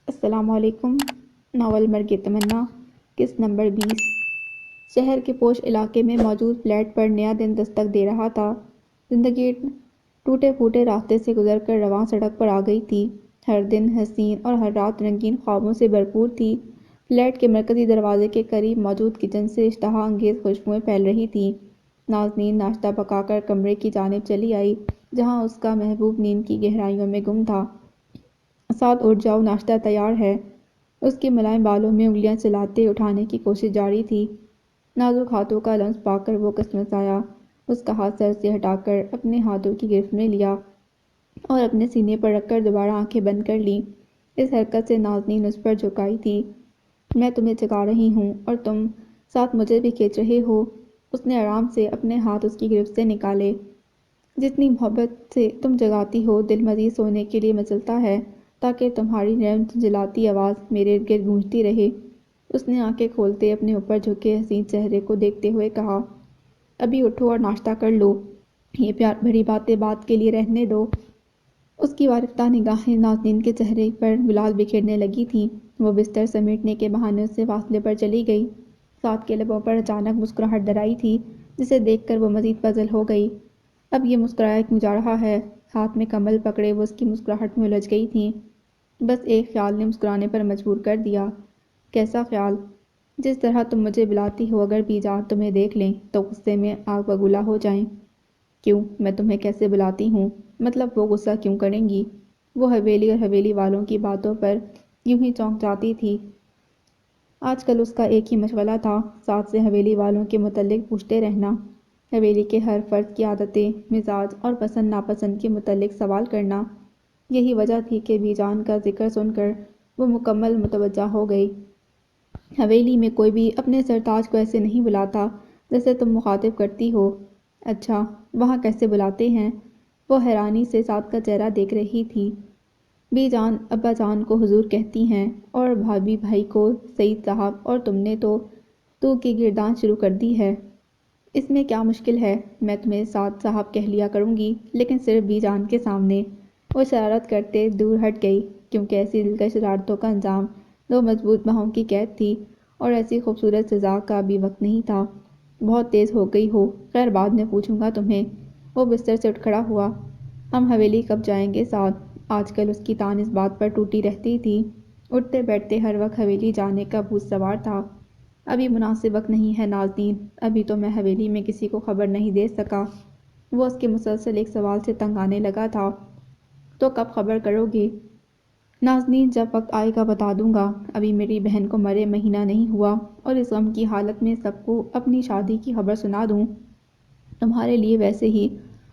السلام علیکم۔ ناول مرگ تمنا، قسط نمبر 20۔ شہر کے پوش علاقے میں موجود فلیٹ پر نیا دن دستک دے رہا تھا۔ زندگی ٹوٹے پھوٹے راستے سے گزر کر رواں سڑک پر آ گئی تھی۔ ہر دن حسین اور ہر رات رنگین خوابوں سے بھرپور تھی۔ فلیٹ کے مرکزی دروازے کے قریب موجود کچن سے اشتہا انگیز خوشبوئیں پھیل رہی تھیں۔ نازنین ناشتہ پکا کر کمرے کی جانب چلی آئی جہاں اس کا محبوب نیند کی گہرائیوں میں گم تھا۔ ساتھ اٹھ جاؤ، ناشتہ تیار ہے۔ اس کے ملائم بالوں میں انگلیاں چلاتے اٹھانے کی کوشش جاری تھی۔ نازک ہاتھوں کا لمس پا کر وہ کسمسایا۔ اس کا ہاتھ سر سے ہٹا کر اپنے ہاتھوں کی گرفت میں لیا اور اپنے سینے پر رکھ کر دوبارہ آنکھیں بند کر لیں۔ اس حرکت سے نازنین اس پر جھک آئی تھی۔ میں تمہیں جگا رہی ہوں اور تم ساتھ مجھے بھی کھینچ رہے ہو۔ اس نے آرام سے اپنے ہاتھ اس کی گرفت سے نکالے۔ جتنی محبت سے تم جگاتی ہو، دل مزید سونے کے لیے مچلتا ہے تاکہ تمہاری نرم جھنجھلاتی آواز میرے ارد گرد گونجتی رہے۔ اس نے آنکھیں کھولتے اپنے اوپر جھکے حسین چہرے کو دیکھتے ہوئے کہا، ابھی اٹھو اور ناشتہ کر لو۔ یہ پیار بھری باتیں بعد کے لیے رہنے دو۔ اس کی وارفتہ نگاہیں نازنین کے چہرے پر گلال بکھیرنے لگی تھیں۔ وہ بستر سمیٹنے کے بہانے اس سے فاصلے پر چلی گئی۔ ساتھ کے لبوں پر اچانک مسکراہٹ درائی تھی جسے دیکھ کر وہ مزید پزل ہو گئی۔ اب یہ مسکرایا کیوں جا رہا ہے؟ ہاتھ میں کمل پکڑے وہ اس کی مسکراہٹ میں الجھ گئی تھیں۔ بس ایک خیال نے مسکرانے پر مجبور کر دیا۔ کیسا خیال؟ جس طرح تم مجھے بلاتی ہو، اگر بیجان تمہیں دیکھ لیں تو غصے میں آگ بگولا ہو جائیں۔ کیوں؟ میں تمہیں کیسے بلاتی ہوں؟ مطلب وہ غصہ کیوں کریں گی؟ وہ حویلی اور حویلی والوں کی باتوں پر یوں ہی چونک جاتی تھی۔ آج کل اس کا ایک ہی مشغلہ تھا، ساتھ سے حویلی والوں کے متعلق پوچھتے رہنا۔ حویلی کے ہر فرد کی عادتیں، مزاج اور پسند ناپسند کے متعلق سوال کرنا۔ یہی وجہ تھی کہ بیجان کا ذکر سن کر وہ مکمل متوجہ ہو گئی۔ حویلی میں کوئی بھی اپنے سرتاج کو ایسے نہیں بلاتا جیسے تم مخاطب کرتی ہو۔ اچھا، وہاں کیسے بلاتے ہیں؟ وہ حیرانی سے سعد کا چہرہ دیکھ رہی تھی۔ بیجان ابا جان کو حضور کہتی ہیں اور بھابھی بھائی کو سید صاحب، اور تم نے تو کی گردان شروع کر دی ہے۔ اس میں کیا مشکل ہے؟ میں تمہیں سعد صاحب کہہ لیا کروں گی، لیکن صرف بیجان کے سامنے۔ وہ شرارت کرتے دور ہٹ گئی کیونکہ ایسی دلکش شرارتوں کا انجام دو مضبوط باہوں کی قید تھی اور ایسی خوبصورت سزا کا ابھی وقت نہیں تھا۔ بہت تیز ہو گئی ہو، خیر بعد میں پوچھوں گا تمہیں۔ وہ بستر سے اٹھ کھڑا ہوا۔ ہم حویلی کب جائیں گے سعد؟ آج کل اس کی تان اس بات پر ٹوٹی رہتی تھی۔ اٹھتے بیٹھتے ہر وقت حویلی جانے کا بھوت سوار تھا۔ ابھی مناسب وقت نہیں ہے نازنین، ابھی تو میں حویلی میں کسی کو خبر نہیں دے سکا۔ وہ اس کے مسلسل ایک سوال سے تنگ آنے لگا تھا۔ تو کب خبر کرو گے؟ نازنین، جب وقت آئے گا بتا دوں گا۔ ابھی میری بہن کو مرے مہینہ نہیں ہوا اور اس غم کی حالت میں سب کو اپنی شادی کی خبر سنا دوں۔ تمہارے لیے ویسے ہی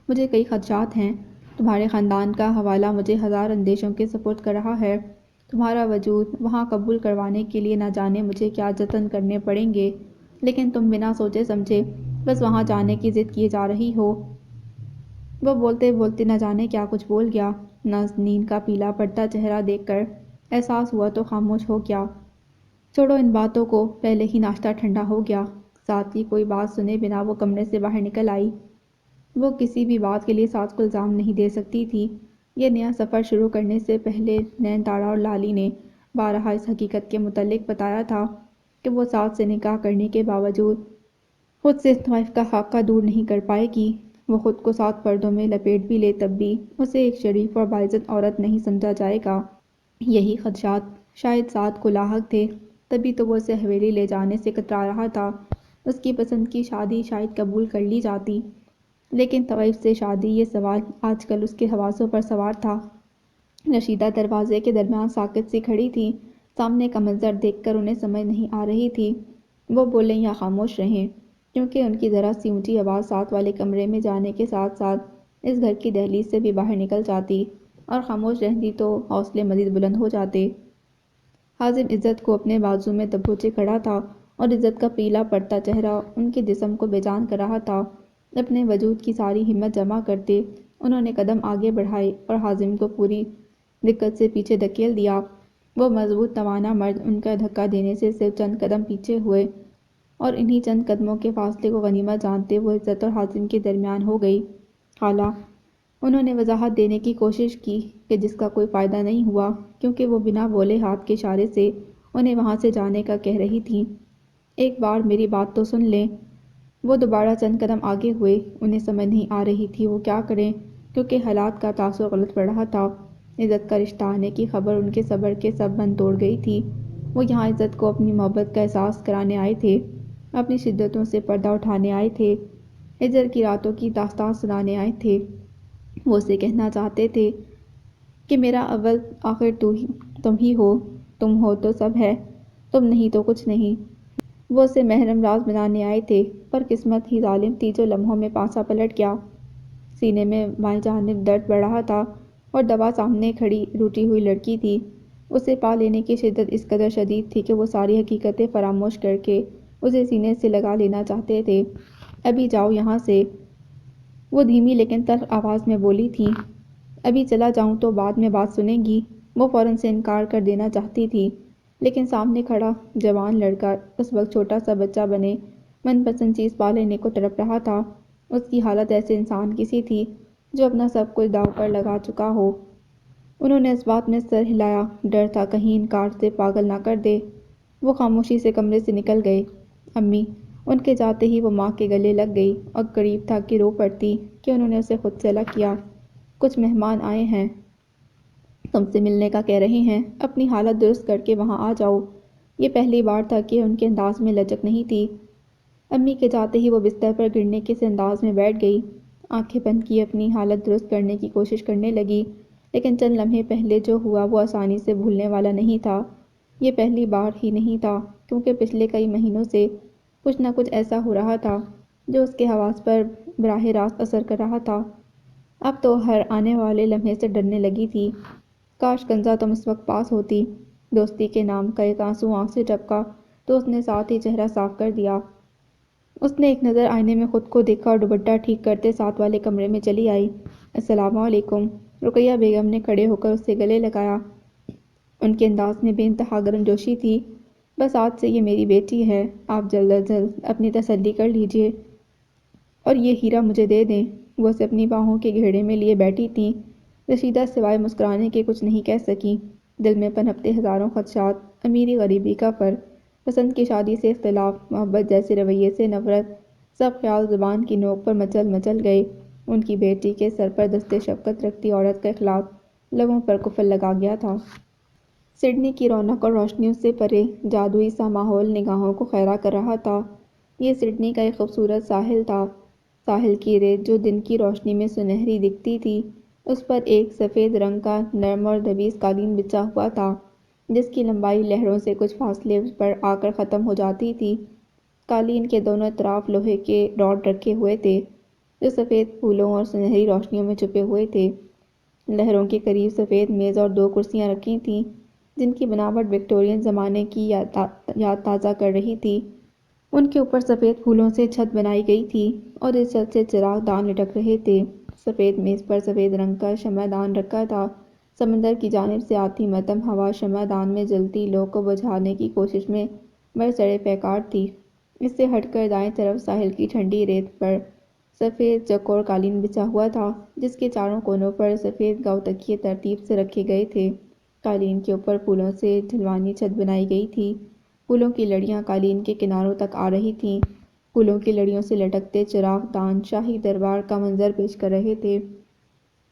مجھے کئی خدشات ہیں۔ تمہارے خاندان کا حوالہ مجھے ہزار اندیشوں کے سپرد کر رہا ہے۔ تمہارا وجود وہاں قبول کروانے کے لیے نہ جانے مجھے کیا جتن کرنے پڑیں گے، لیکن تم بنا سوچے سمجھے بس وہاں جانے کی ضد کیے جا رہی ہو۔ وہ بولتے بولتے نہ جانے کیا کچھ بول گیا۔ نازنین کا پیلا پڑتا چہرہ دیکھ کر احساس ہوا تو خاموش ہو گیا۔ چھوڑو ان باتوں کو، پہلے ہی ناشتہ ٹھنڈا ہو گیا۔ سعد کی کوئی بات سنے بنا وہ کمرے سے باہر نکل آئی۔ وہ کسی بھی بات کے لیے سعد کو الزام نہیں دے سکتی تھی۔ یہ نیا سفر شروع کرنے سے پہلے نین تارا اور لالی نے بارہا اس حقیقت کے متعلق بتایا تھا کہ وہ سعد سے نکاح کرنے کے باوجود خود سے طائف کا خاکہ دور نہیں کر پائے گی۔ وہ خود کو 7 پردوں میں لپیٹ بھی لے تب بھی اسے ایک شریف اور باعزت عورت نہیں سمجھا جائے گا۔ یہی خدشات شاید سعد کو لاحق تھے، تبھی تو وہ اسے حویلی لے جانے سے کترا رہا تھا۔ اس کی پسند کی شادی شاید قبول کر لی جاتی، لیکن طائف سے شادی، یہ سوال آج کل اس کے حواسوں پر سوار تھا۔ رشیدہ دروازے کے درمیان ساکت سی کھڑی تھی۔ سامنے کا منظر دیکھ کر انہیں سمجھ نہیں آ رہی تھی وہ بولیں یا خاموش رہیں، کیونکہ ان کی ذرا سی اونچی آواز ساتھ والے کمرے میں جانے کے ساتھ ساتھ اس گھر کی دہلیز سے بھی باہر نکل جاتی، اور خاموش رہتی تو حوصلے مزید بلند ہو جاتے۔ حازم عزت کو اپنے بازو میں دبوچے کھڑا تھا اور عزت کا پیلا پڑتا چہرہ ان کے جسم کو بے جان کر رہا تھا۔ اپنے وجود کی ساری ہمت جمع کرتے انہوں نے قدم آگے بڑھائے اور حازم کو پوری دقت سے پیچھے دھکیل دیا۔ وہ مضبوط توانا مرد ان کا دھکا دینے سے صرف چند قدم پیچھے ہوئے اور انہی چند قدموں کے فاصلے کو غنیمت جانتے وہ عزت اور حازم کے درمیان ہو گئی۔ خالہ، انہوں نے وضاحت دینے کی کوشش کی کہ جس کا کوئی فائدہ نہیں ہوا، کیونکہ وہ بنا بولے ہاتھ کے اشارے سے انہیں وہاں سے جانے کا کہہ رہی تھیں۔ ایک بار میری بات تو سن لیں۔ وہ دوبارہ چند قدم آگے ہوئے۔ انہیں سمجھ نہیں آ رہی تھی وہ کیا کریں، کیونکہ حالات کا تاثر غلط پڑ رہا تھا۔ عزت کا رشتہ آنے کی خبر ان کے صبر کے سب بند توڑ گئی تھی۔ وہ یہاں عزت کو اپنی محبت کا احساس کرانے آئے تھے، اپنی شدتوں سے پردہ اٹھانے آئے تھے، عزت کی راتوں کی داستان سنانے آئے تھے۔ وہ اسے کہنا چاہتے تھے کہ میرا اول آخر تم ہی ہو، تم ہو تو سب ہے، تم نہیں تو کچھ نہیں۔ وہ اسے محرم راز بنانے آئے تھے، پر قسمت ہی ظالم تھی جو لمحوں میں پانسا پلٹ گیا۔ سینے میں بائیں جانب درد بڑھ رہا تھا اور دوا سامنے کھڑی روٹھی ہوئی لڑکی تھی۔ اسے پا لینے کی شدت اس قدر شدید تھی کہ وہ ساری حقیقتیں فراموش کر کے اسے سینے سے لگا لینا چاہتے تھے۔ ابھی جاؤ یہاں سے، وہ دھیمی لیکن تلخ آواز میں بولی تھی۔ ابھی چلا جاؤں تو بعد میں بات سنے گی۔ وہ فوراً سے انکار کر دینا چاہتی تھی، لیکن سامنے کھڑا جوان لڑکا اس وقت چھوٹا سا بچہ بنے من پسند چیز پا لینے کو تڑپ رہا تھا۔ اس کی حالت ایسے انسان کی سی تھی جو اپنا سب کچھ داؤ پر لگا چکا ہو۔ انہوں نے اس بات میں سر ہلایا، ڈر تھا کہیں انکار سے پاگل نہ کر دے۔ وہ خاموشی سے کمرے سے نکل گئے۔ امی، ان کے جاتے ہی وہ ماں کے گلے لگ گئی اور قریب تھا کہ رو پڑتی کہ انہوں نے اسے خود سے الگ کیا۔ کچھ مہمان آئے ہیں، تم سے ملنے کا کہہ رہے ہیں، اپنی حالت درست کر کے وہاں آ جاؤ۔ یہ پہلی بار تھا کہ ان کے انداز میں لچک نہیں تھی۔ امی کے جاتے ہی وہ بستر پر گرنے کے سے انداز میں بیٹھ گئی، آنکھیں بند کی اپنی حالت درست کرنے کی کوشش کرنے لگی، لیکن چند لمحے پہلے جو ہوا وہ آسانی سے بھولنے والا نہیں تھا۔ یہ پہلی بار ہی نہیں تھا، کیونکہ پچھلے کئی مہینوں سے کچھ نہ کچھ ایسا ہو رہا تھا جو اس کے حواس پر براہ راست اثر کر رہا تھا۔ اب تو ہر آنے والے لمحے سے ڈرنے لگی تھی۔ کاش کنزا تم اس وقت پاس ہوتی۔ دوستی کے نام کا ایک آنسو آنکھ سے ٹپکا تو اس نے ساتھ ہی چہرہ صاف کر دیا۔ اس نے ایک نظر آئینے میں خود کو دیکھا اور دوپٹہ ٹھیک کرتے ساتھ والے کمرے میں چلی آئی۔ السلام علیکم، رقیہ بیگم نے کھڑے ہو کر اسے گلے لگایا۔ ان کے انداز میں بے انتہا گرم جوشی تھی۔ بس آج سے یہ میری بیٹی ہے، آپ جلد از جلد اپنی تسلی کر لیجئے اور یہ ہیرا مجھے دے دیں۔ وہ اسے اپنی باہوں کے گھیڑے میں لیے بیٹھی تھیں۔ رشیدہ سوائے مسکرانے کے کچھ نہیں کہہ سکی۔ دل میں پنپتے ہزاروں خدشات، امیری غریبی کا فرق، پسند کی شادی سے اختلاف، محبت جیسے رویے سے نفرت، سب خیال زبان کی نوک پر مچل مچل گئے۔ ان کی بیٹی کے سر پر دستے شفقت رکھتی عورت کا اخلاق لبوں پر قفل لگا گیا تھا۔ سڈنی کی رونق اور روشنیوں سے پرے جادوئی سا ماحول نگاہوں کو خیرہ کر رہا تھا۔ یہ سڈنی کا ایک خوبصورت ساحل تھا۔ ساحل کی ریت جو دن کی روشنی میں سنہری دکھتی تھی، اس پر ایک سفید رنگ کا نرم اور دبیز قالین بچھا ہوا تھا، جس کی لمبائی لہروں سے کچھ فاصلے پر آ کر ختم ہو جاتی تھی۔ قالین کے دونوں اطراف لوہے کے راڈ رکھے ہوئے تھے جو سفید پھولوں اور سنہری روشنیوں میں چھپے ہوئے تھے۔ لہروں کے قریب سفید میز اور دو کرسیاں رکھی تھیں جن کی بناوٹ وکٹورین زمانے کی یاد تازہ کر رہی تھی۔ ان کے اوپر سفید پھولوں سے چھت بنائی گئی تھی اور اس چھت سے چراغ دان لٹک رہے تھے۔ سفید میز پر سفید رنگ کا شمع دان رکھا تھا۔ سمندر کی جانب سے آتی مدھم ہوا شمع دان میں جلتی لو کو بجھانے کی کوشش میں برسرے پیکار تھی۔ اس سے ہٹ کر دائیں طرف ساحل کی ٹھنڈی ریت پر سفید چوکور قالین بچھا ہوا تھا جس کے چاروں کونوں پر سفید گاؤ تکیے ترتیب سے رکھے گئے تھے۔ قالین کے اوپر پھولوں سے ڈھلوانی چھت بنائی گئی تھی۔ پھولوں کی لڑیاں قالین کے کناروں تک آ رہی تھیں۔ پھولوں کی لڑیوں سے لٹکتے چراغ دان شاہی دربار کا منظر پیش کر رہے تھے۔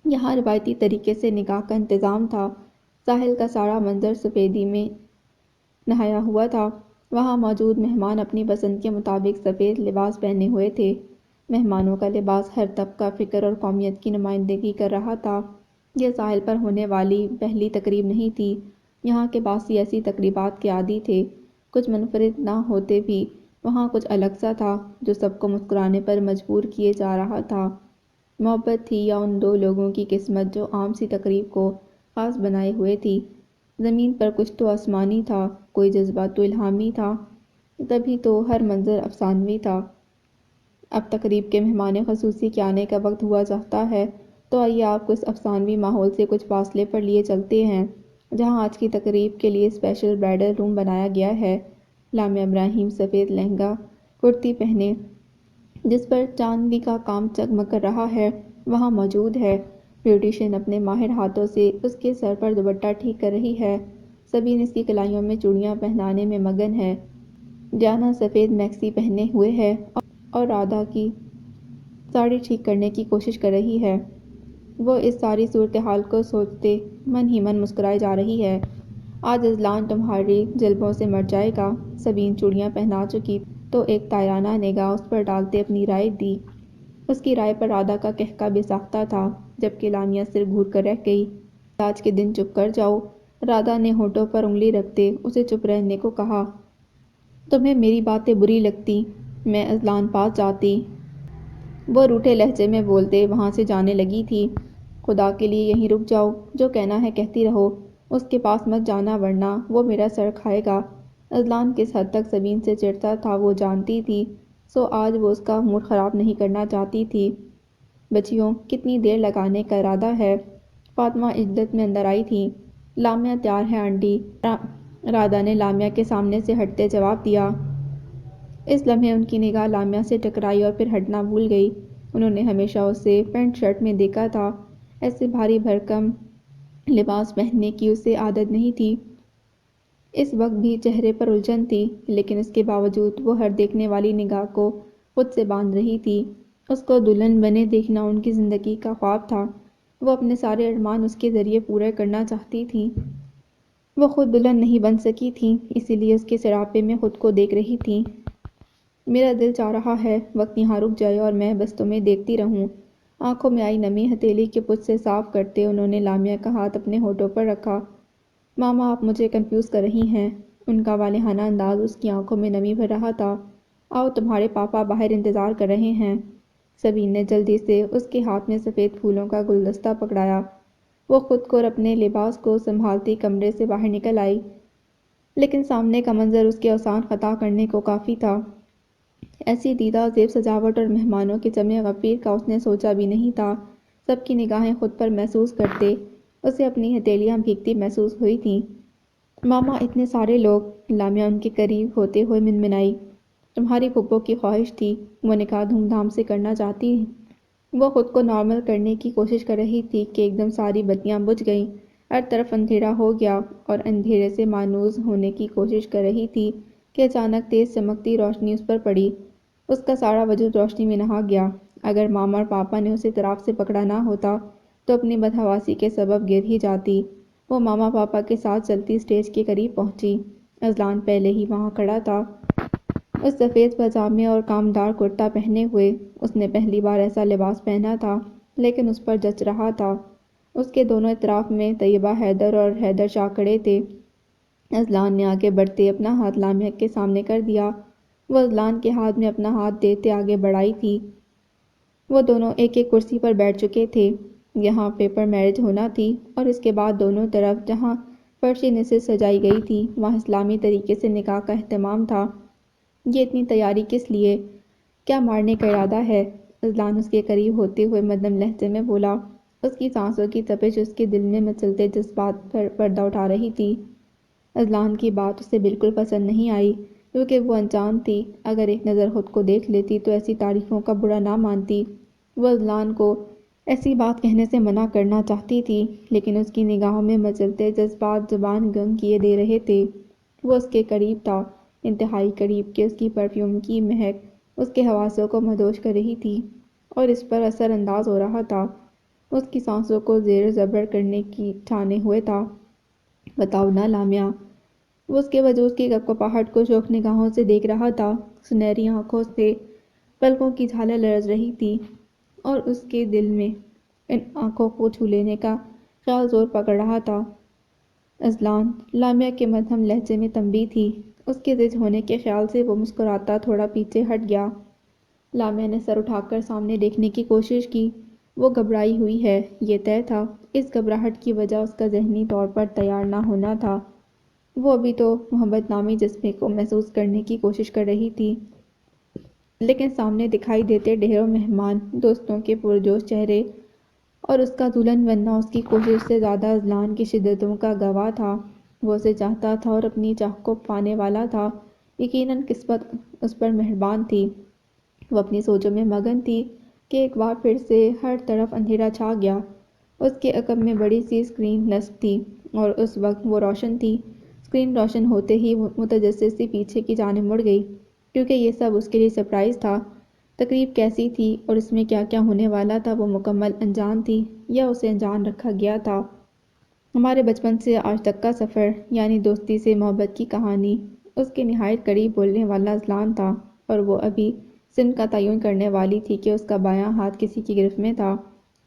یہاں روایتی طریقے سے نکاح کا انتظام تھا۔ ساحل کا سارا منظر سفیدی میں نہایا ہوا تھا۔ وہاں موجود مہمان اپنی پسند کے مطابق سفید لباس پہنے ہوئے تھے۔ مہمانوں کا لباس ہر طبقہ فکر اور قومیت کی نمائندگی کر رہا تھا۔ یہ ساحل پر ہونے والی پہلی تقریب نہیں تھی۔ یہاں کے باسی ایسی تقریبات کے عادی تھے۔ کچھ منفرد نہ ہوتے بھی وہاں کچھ الگ سا تھا جو سب کو مسکرانے پر مجبور کیے جا رہا تھا۔ محبت تھی یا ان دو لوگوں کی قسمت جو عام سی تقریب کو خاص بنائے ہوئے تھی۔ زمین پر کچھ تو آسمانی تھا، کوئی جذبہ تو الہامی تھا، تبھی تو ہر منظر افسانوی تھا۔ اب تقریب کے مہمان خصوصی کے آنے کا وقت ہوا چاہتا ہے، تو آئیے آپ کو اس افسانوی ماحول سے کچھ فاصلے پر لیے چلتے ہیں جہاں آج کی تقریب کے لیے اسپیشل برائڈل روم بنایا گیا ہے۔ لامہ ابراہیم سفید لہنگا کرتی پہنے جس پر چاندی کا کام چگمگ کر رہا ہے، وہاں موجود ہے۔ بیوٹیشین اپنے ماہر ہاتھوں سے اس کے سر پر دوپٹہ ٹھیک کر رہی ہے۔ سبین اس کی کلائیوں میں چوڑیاں پہنانے میں مگن ہے۔ جانا سفید میکسی پہنے ہوئے ہے اور رادھا کی ساڑی ٹھیک کرنے کی کوشش کر رہی ہے۔ وہ اس ساری صورتحال کو سوچتے من ہی من مسکرائے جا رہی ہے۔ آج اذلان تمہاری جلبوں سے مر جائے گا۔ سبین چوڑیاں پہنا چکی تو ایک طائرانہ نگاہ اس پر ڈالتے اپنی رائے دی۔ اس کی رائے پر رادھا کا کہکا بے ساختہ تھا، جبکہ لامیا سر گھور کر رہ گئی۔ آج کے دن چپ کر جاؤ۔ رادھا نے ہونٹوں پر انگلی رکھتے اسے چپ رہنے کو کہا۔ تمہیں میری باتیں بری لگتی؟ میں اذلان پاس جاتی۔ وہ روٹھے لہجے میں بولتے وہاں سے جانے لگی تھی۔ خدا کے لیے یہیں رک جاؤ، جو کہنا ہے کہتی رہو، اس کے پاس مت جانا ورنہ وہ میرا سر کھائے گا۔ اذلان کس حد تک سبین سے چڑھتا تھا وہ جانتی تھی، سو آج وہ اس کا موڈ خراب نہیں کرنا چاہتی تھی۔ بچیوں، کتنی دیر لگانے کا ارادہ ہے؟ فاطمہ عجلت میں اندر آئی تھی۔ لامیا تیار ہے آنٹی، رادھا نے لامیا کے سامنے سے ہٹتے جواب دیا۔ اس لمحے ان کی نگاہ لامیا سے ٹکرائی اور پھر ہٹنا بھول گئی۔ انہوں نے ہمیشہ اسے پینٹ شرٹ میں دیکھا تھا، ایسے بھاری بھرکم لباس پہننے کی اسے عادت نہیں تھی۔ اس وقت بھی چہرے پر الجھن تھی، لیکن اس کے باوجود وہ ہر دیکھنے والی نگاہ کو خود سے باندھ رہی تھی۔ اس کو دلہن بنے دیکھنا ان کی زندگی کا خواب تھا۔ وہ اپنے سارے ارمان اس کے ذریعے پورے کرنا چاہتی تھی۔ وہ خود دلہن نہیں بن سکی تھی، اسی لیے اس کے سراپے میں خود کو دیکھ رہی تھی۔ میرا دل چاہ رہا ہے وقت یہاں رک جائے اور میں بس تمہیں دیکھتی رہوں۔ آنکھوں میں آئی نمی ہتھیلی کے پچ سے صاف کرتے انہوں نے لامیا کا ہاتھ اپنے ہونٹوں پر رکھا۔ ماما آپ مجھے کنفیوز کر رہی ہیں۔ ان کا والہانہ انداز اس کی آنکھوں میں نمی بھر رہا تھا۔ آؤ تمہارے پاپا باہر انتظار کر رہے ہیں۔ سبین نے جلدی سے اس کے ہاتھ میں سفید پھولوں کا گلدستہ پکڑایا۔ وہ خود کو اور اپنے لباس کو سنبھالتی کمرے سے باہر نکل آئی، لیکن سامنے کا منظر اس کے اوزان خطا کرنے کو کافی تھا۔ ایسی دیدہ زیب سجاوٹ اور مہمانوں کے جمع غفیر کا اس نے سوچا بھی نہیں تھا۔ سب کی نگاہیں خود پر محسوس کرتے اسے اپنی ہتھیلیاں بھیگتی محسوس ہوئی تھیں۔ ماما اتنے سارے لوگ، لامیا ان کے قریب ہوتے ہوئے منمنائی۔ تمہاری پھپھو کی خواہش تھی، وہ نکاح دھوم دھام سے کرنا چاہتی ہیں۔ وہ خود کو نارمل کرنے کی کوشش کر رہی تھی کہ ایک دم ساری بتیاں بجھ گئیں، ہر طرف اندھیرا ہو گیا اور اندھیرے سے مانوس ہونے کی کوشش کر رہی تھی کہ اچانک تیز چمکتی روشنی اس پر پڑی۔ اس کا سارا وجود روشنی میں نہا گیا۔ اگر ماما اور پاپا نے اسے طراف سے پکڑا نہ ہوتا تو اپنی بدحواسی کے سبب گر ہی جاتی۔ وہ ماما پاپا کے ساتھ چلتی اسٹیج کے قریب پہنچی۔ اذلان پہلے ہی وہاں کھڑا تھا، اس سفید پاجامے اور کامدار کرتا پہنے ہوئے۔ اس نے پہلی بار ایسا لباس پہنا تھا، لیکن اس پر جچ رہا تھا۔ اس کے دونوں اطراف میں طیبہ حیدر اور حیدر شاہ کھڑے تھے۔ اذلان نے آگے بڑھتے اپنا ہاتھ لامیا کے سامنے کر دیا۔ وہ اذلان کے ہاتھ میں اپنا ہاتھ دیتے آگے بڑھائی تھی۔ وہ دونوں ایک ایک کرسی پر بیٹھ چکے تھے۔ یہاں پیپر میرج ہونا تھی اور اس کے بعد دونوں طرف جہاں فرشی نشست سجائی گئی تھی وہاں اسلامی طریقے سے نکاح کا اہتمام تھا۔ یہ اتنی تیاری کس لیے؟ کیا مارنے کا ارادہ ہے؟ اذلان اس کے قریب ہوتے ہوئے مدھم لہجے میں بولا۔ اس کی سانسوں کی تپش اس کے دل میں مچلتے جذبات پر پردہ اٹھا رہی تھی۔ اذلان کی بات اسے بالکل پسند نہیں آئی، کیونکہ وہ انجان تھی۔ اگر ایک نظر خود کو دیکھ لیتی تو ایسی تعریفوں کا برا نہ مانتی۔ وہ اذلان کو ایسی بات کہنے سے منع کرنا چاہتی تھی، لیکن اس کی نگاہوں میں مچلتے جذبات زبان گنگ کیے دے رہے تھے۔ وہ اس کے قریب تھا، انتہائی قریب کہ اس کی پرفیوم کی مہک اس کے حواسوں کو مدہوش کر رہی تھی اور اس پر اثر انداز ہو رہا تھا، اس کی سانسوں کو زیر زبر کرنے کی ٹھانے ہوئے تھا۔ بتاؤ نا لامیا۔ وہ اس کے وجود کی کپکپاہٹ کو شوق نگاہوں سے دیکھ رہا تھا۔ سنہری آنکھوں سے پلکوں کی جھالر لرز رہی تھی اور اس کے دل میں ان آنکھوں کو چھو لینے کا خیال زور پکڑ رہا تھا۔ اذلان، لامیا کے مدھم لہجے میں تنبیہ تھی۔ اس کے ضج ہونے کے خیال سے وہ مسکراتا تھوڑا پیچھے ہٹ گیا۔ لامیا نے سر اٹھا کر سامنے دیکھنے کی کوشش کی۔ وہ گھبرائی ہوئی ہے، یہ طے تھا۔ اس گھبراہٹ کی وجہ اس کا ذہنی طور پر تیار نہ ہونا تھا۔ وہ ابھی تو محبت نامی جذبے کو محسوس کرنے کی کوشش کر رہی تھی، لیکن سامنے دکھائی دیتے ڈھیروں مہمان، دوستوں کے پرجوش چہرے اور اس کا دلہن بننا اس کی کوشش سے زیادہ اذلان کی شدتوں کا گواہ تھا۔ وہ اسے چاہتا تھا اور اپنی چاہ کو پانے والا تھا۔ یقیناً قسمت اس پر مہربان تھی۔ وہ اپنی سوچوں میں مگن تھی کہ ایک بار پھر سے ہر طرف اندھیرا چھا گیا اس کے عقب میں بڑی سی اسکرین نصب تھی اور اس وقت وہ روشن تھی۔ اسکرین روشن ہوتے ہی وہ متجسس سی پیچھے کی جانب مڑ گئی، کیونکہ یہ سب اس کے لیے سرپرائز تھا۔ تقریب کیسی تھی اور اس میں کیا کیا ہونے والا تھا وہ مکمل انجان تھی یا اسے انجان رکھا گیا تھا۔ ہمارے بچپن سے آج تک کا سفر، یعنی دوستی سے محبت کی کہانی، اس کے نہایت قریب بولنے والا اذلان تھا، اور وہ ابھی سن کا تعین کرنے والی تھی کہ اس کا بایاں ہاتھ کسی کی گرفت میں تھا۔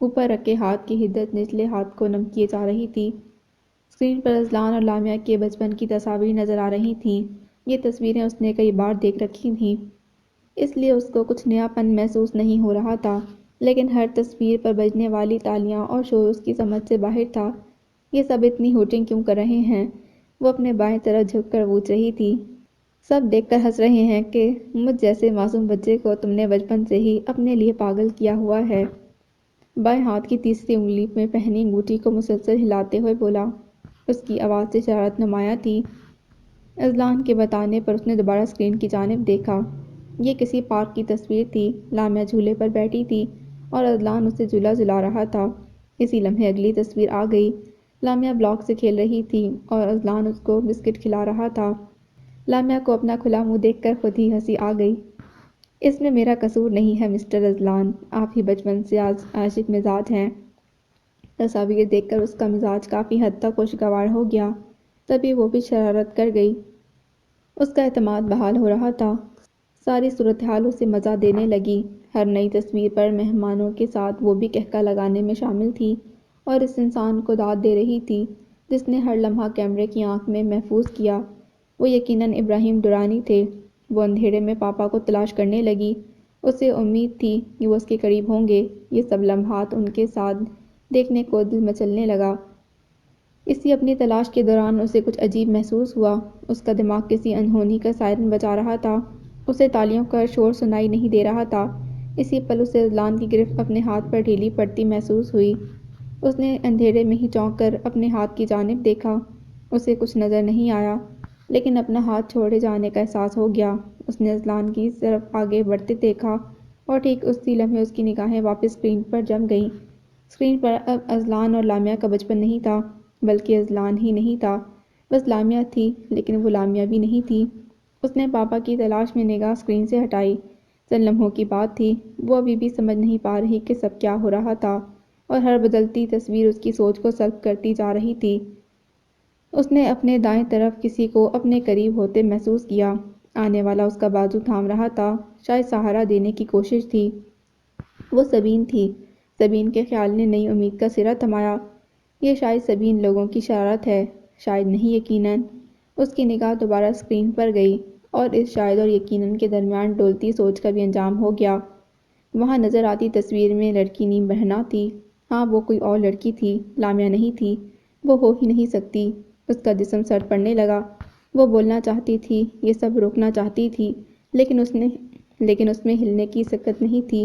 اوپر رکھے ہاتھ کی حدت نچلے ہاتھ کو نم کیے جا رہی تھی۔ اسکرین پر اذلان اور لامیا کے بچپن کی تصاویر نظر آ رہی تھیں۔ یہ تصویریں اس نے کئی بار دیکھ رکھی تھیں، اس لیے اس کو کچھ نیا پن محسوس نہیں ہو رہا تھا، لیکن ہر تصویر پر بجنے والی تالیاں اور شور اس کی سمجھ سے باہر تھا۔ یہ سب اتنی ہوٹنگ کیوں کر رہے ہیں؟ وہ اپنے بائیں طرف جھک کر پوچھ رہی تھی۔ سب دیکھ کر ہنس رہے ہیں کہ مجھ جیسے معصوم بچے کو تم نے بچپن سے ہی اپنے لیے پاگل کیا ہوا ہے۔ بائیں ہاتھ کی تیسری انگلی میں پہنی انگوٹھی کو مسلسل ہلاتے ہوئے بولا۔ اس کی آواز سے شرارت نمایاں تھی۔ اذلان کے بتانے پر اس نے دوبارہ اسکرین کی جانب دیکھا۔ یہ کسی پارک کی تصویر تھی۔ لامیا جھولے پر بیٹھی تھی اور اذلان اسے جھولا جھلا رہا تھا۔ اسی لمحے اگلی تصویر آ گئی۔ لامیا بلاک سے کھیل رہی تھی اور اذلان اس کو بسکٹ کھلا رہا تھا۔ لامیا کو اپنا کھلا منہ دیکھ کر خود ہی ہنسی آ گئی۔ اس میں میرا قصور نہیں ہے مسٹر اذلان، آپ ہی بچپن سے عاشق مزاج ہیں۔ تصاویر دیکھ کر اس کا مزاج کافی حد تک خوشگوار ہو گیا، تبھی وہ بھی شرارت کر گئی۔ اس کا اعتماد بحال ہو رہا تھا۔ ساری صورتحال اسے مزہ دینے لگی۔ ہر نئی تصویر پر مہمانوں کے ساتھ وہ بھی قہقہ لگانے میں شامل تھی اور اس انسان کو داد دے رہی تھی جس نے ہر لمحہ کیمرے کی آنکھ میں محفوظ کیا۔ وہ یقیناً ابراہیم درانی تھے۔ وہ اندھیرے میں پاپا کو تلاش کرنے لگی۔ اسے امید تھی کہ وہ اس کے قریب ہوں گے۔ یہ سب لمحات ان کے ساتھ دیکھنے کو دل مچلنے لگا۔ اسی اپنی تلاش کے دوران اسے کچھ عجیب محسوس ہوا۔ اس کا دماغ کسی انہونی کا سائرن بجا رہا تھا۔ اسے تالیوں کا شور سنائی نہیں دے رہا تھا۔ اسی پل اسے اذلان کی گرفت اپنے ہاتھ پر ڈھیلی پڑتی محسوس ہوئی۔ اس نے اندھیرے میں ہی چونک کر اپنے ہاتھ کی جانب دیکھا۔ اسے کچھ نظر نہیں آیا، لیکن اپنا ہاتھ چھوڑے جانے کا احساس ہو گیا۔ اس نے اذلان کی طرف آگے بڑھتے دیکھا اور ٹھیک اسی لمحے اس کی نگاہیں واپس اسکرین پر جم گئیں۔ اسکرین پر اب اذلان اور لامیا کا بچپن نہیں تھا، بلکہ اذلان ہی نہیں تھا، بس لامیا تھی، لیکن وہ لامیا بھی نہیں تھی۔ اس نے پاپا کی تلاش میں نگاہ اسکرین سے ہٹائی۔ چند لمحوں کی بات تھی۔ وہ ابھی بھی سمجھ نہیں پا رہی کہ سب کیا ہو رہا تھا، اور ہر بدلتی تصویر اس کی سوچ کو سلب کرتی جا رہی تھی۔ اس نے اپنے دائیں طرف کسی کو اپنے قریب ہوتے محسوس کیا۔ آنے والا اس کا بازو تھام رہا تھا، شاید سہارا دینے کی کوشش تھی۔ وہ سبین تھی۔ سبین کے خیال نے نئی امید کا سرا تھمایا۔ یہ شاید سبین لوگوں کی شرارت ہے، شاید نہیں، یقیناً۔ اس کی نگاہ دوبارہ اسکرین پر گئی اور اس شاید اور یقیناً کے درمیان ڈولتی سوچ کا بھی انجام ہو گیا۔ وہاں نظر آتی تصویر میں لڑکی نیم بہنا تھی۔ ہاں، وہ کوئی اور لڑکی تھی، لامیا نہیں تھی۔ وہ ہو ہی نہیں سکتی۔ اس کا جسم سرد پڑنے لگا۔ وہ بولنا چاہتی تھی، یہ سب روکنا چاہتی تھی، لیکن اس میں ہلنے کی سکت نہیں تھی۔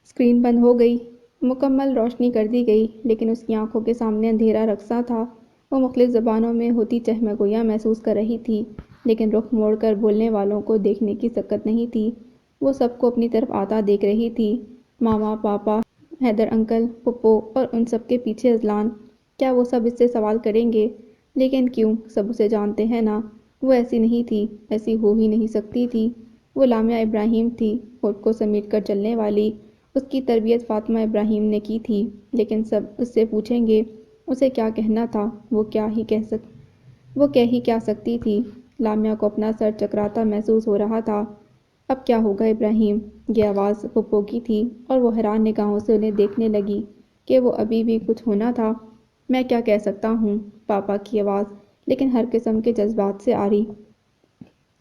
اسکرین بند ہو گئی۔ مکمل روشنی کر دی گئی، لیکن اس کی آنکھوں کے سامنے اندھیرا رقصاں تھا۔ وہ مختلف زبانوں میں ہوتی چہمگوئیاں محسوس کر رہی تھی، لیکن رخ موڑ کر بولنے والوں کو دیکھنے کی سکت نہیں تھی۔ وہ سب کو اپنی طرف آتا دیکھ رہی تھی، ماما، پاپا، حیدر انکل، پھپھو اور ان سب کے پیچھے اذلان۔ کیا وہ سب اس سے سوال کریں گے؟ لیکن کیوں؟ سب اسے جانتے ہیں نا۔ وہ ایسی نہیں تھی، ایسی ہو ہی نہیں سکتی تھی۔ وہ لامیا ابراہیم تھی، خود کو سمیٹ کر چلنے والی۔ اس کی تربیت فاطمہ ابراہیم نے کی تھی، لیکن سب اس سے پوچھیں گے اسے کیا کہنا تھا۔ وہ کہہ ہی کیا سکتی تھی؟ لامیا کو اپنا سر چکراتا محسوس ہو رہا تھا۔ اب کیا ہوگا ابراہیم؟ یہ آواز پھپھو کی تھی اور وہ حیران نگاہوں سے انہیں دیکھنے لگی کہ وہ ابھی بھی کچھ ہونا تھا۔ میں کیا کہہ سکتا ہوں؟ پاپا کی آواز، لیکن ہر قسم کے جذبات سے آری۔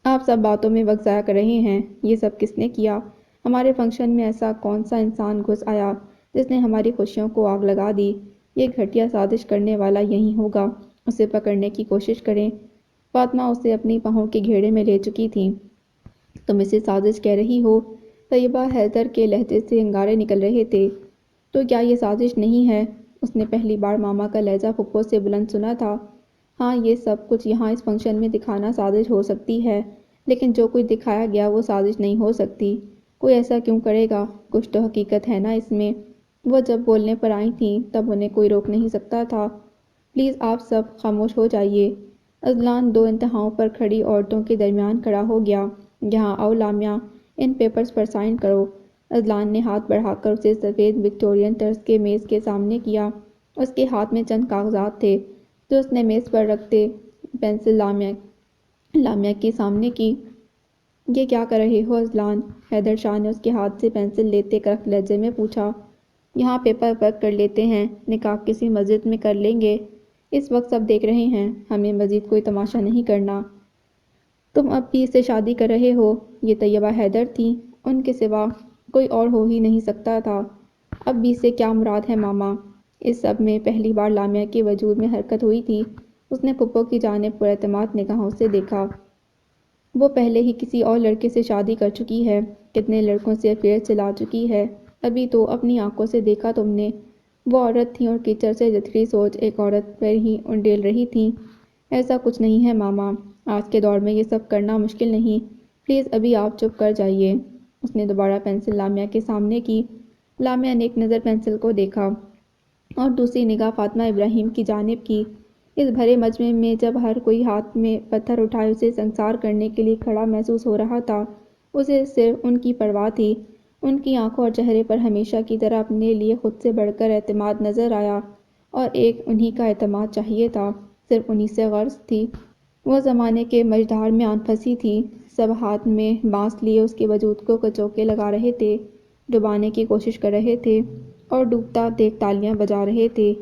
آپ سب باتوں میں وقت ضائع کر رہے ہیں۔ یہ سب کس نے کیا؟ ہمارے فنکشن میں ایسا کون سا انسان گھس آیا جس نے ہماری خوشیوں کو آگ لگا دی؟ یہ گھٹیا سازش کرنے والا یہیں ہوگا۔ اسے پکڑنے کی کوشش کریں۔ فاطمہ اسے اپنی پاؤں کے گھیڑے میں لے چکی تھی۔ تم اسے سازش کہہ رہی ہو؟ طیبہ حیدر کے لہجے سے انگارے نکل رہے تھے۔ تو کیا یہ سازش نہیں ہے؟ اس نے پہلی بار ماما کا لہجہ پھپھو سے بلند سنا تھا۔ ہاں، یہ سب کچھ یہاں اس فنکشن میں دکھانا سازش ہو سکتی ہے، لیکن جو کچھ دکھایا گیا وہ سازش نہیں ہو سکتی۔ کوئی ایسا کیوں کرے گا؟ کچھ تو حقیقت ہے نا اس میں۔ وہ جب بولنے پر آئی تھیں تب انہیں کوئی روک نہیں سکتا تھا۔ پلیز آپ سب خاموش ہو جائیے۔ اذلان دو انتہاؤں پر کھڑی عورتوں کے درمیان کھڑا ہو گیا۔ یہاں آؤ لامیا، ان پیپرز پر سائن کرو۔ اذلان نے ہاتھ بڑھا کر اسے سفید وکٹورین طرز کے میز کے سامنے کیا۔ اس کے ہاتھ میں چند کاغذات تھے جو اس نے میز پر رکھتے پنسل لامیا کے سامنے کی۔ یہ کیا کر رہے ہو اذلان؟ حیدر شاہ نے اس کے ہاتھ سے پنسل لیتے کرخت لہجے میں پوچھا۔ یہاں پیپر ورک کر لیتے ہیں، نکاح کسی مسجد میں کر لیں گے۔ اس وقت سب دیکھ رہے ہیں، ہمیں مزید کوئی تماشا نہیں کرنا۔ تم اب بھی اس سے شادی کر رہے ہو؟ یہ طیبہ حیدر تھیں، ان کے سوا کوئی اور ہو ہی نہیں سکتا تھا۔ اب بھی سے کیا مراد ہے ماما؟ اس سب میں پہلی بار لامیا کے وجود میں حرکت ہوئی تھی۔ اس نے پھپھو کی جانب پراعتماد نگاہوں سے دیکھا۔ وہ پہلے ہی کسی اور لڑکے سے شادی کر چکی ہے، کتنے لڑکوں سے افیئر چلا چکی ہے۔ ابھی تو اپنی آنکھوں سے دیکھا تم نے۔ وہ عورت تھیں اور کیچڑ سے جتھری سوچ ایک عورت پر ہی انڈیل رہی تھیں۔ ایسا کچھ نہیں ہے ماما، آج کے دور میں یہ سب کرنا مشکل نہیں۔ پلیز ابھی آپ چپ کر جائیے۔ اس نے دوبارہ پنسل لامیا کے سامنے کی۔ لامیا نے ایک نظر پنسل کو دیکھا اور دوسری نگاہ فاطمہ ابراہیم کی جانب کی۔ اس بھرے مجمع میں جب ہر کوئی ہاتھ میں پتھر اٹھائے اسے سنگسار کرنے کے لیے کھڑا محسوس ہو رہا تھا، اسے صرف ان کی پرواہ تھی۔ ان کی آنکھوں اور چہرے پر ہمیشہ کی طرح اپنے لیے خود سے بڑھ کر اعتماد نظر آیا، اور ایک انہی کا اعتماد چاہیے تھا، صرف انہی سے غرض تھی۔ وہ زمانے کے مژدھار میں آن پھنسی تھی۔ سب ہاتھ میں بانس لیے اس کے وجود کو کچوکے لگا رہے تھے، ڈبانے کی کوشش کر رہے تھے اور ڈوبتا دیکھ تالیاں بجا رہے تھے۔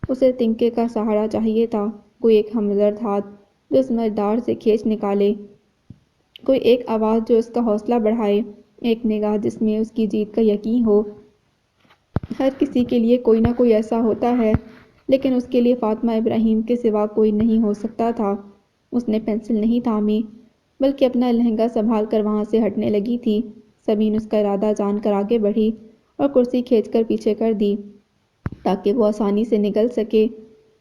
اسے تنکے کا سہارا چاہیے تھا، کوئی ایک ہمدرد ہاتھ جو اس مژدھار سے کھینچ نکالے، کوئی ایک آواز جو اس کا حوصلہ بڑھائے، ایک نگاہ جس میں اس کی جیت کا یقین ہو۔ ہر کسی کے لیے کوئی نہ کوئی ایسا ہوتا ہے، لیکن اس کے لیے فاطمہ ابراہیم کے سوا کوئی نہیں ہو سکتا تھا۔ اس نے پنسل نہیں تھامی، بلکہ اپنا لہنگا سنبھال کر وہاں سے ہٹنے لگی تھی۔ سمین اس کا ارادہ جان کر آگے بڑھی اور کرسی کھینچ کر پیچھے کر دی تاکہ وہ آسانی سے نکل سکے۔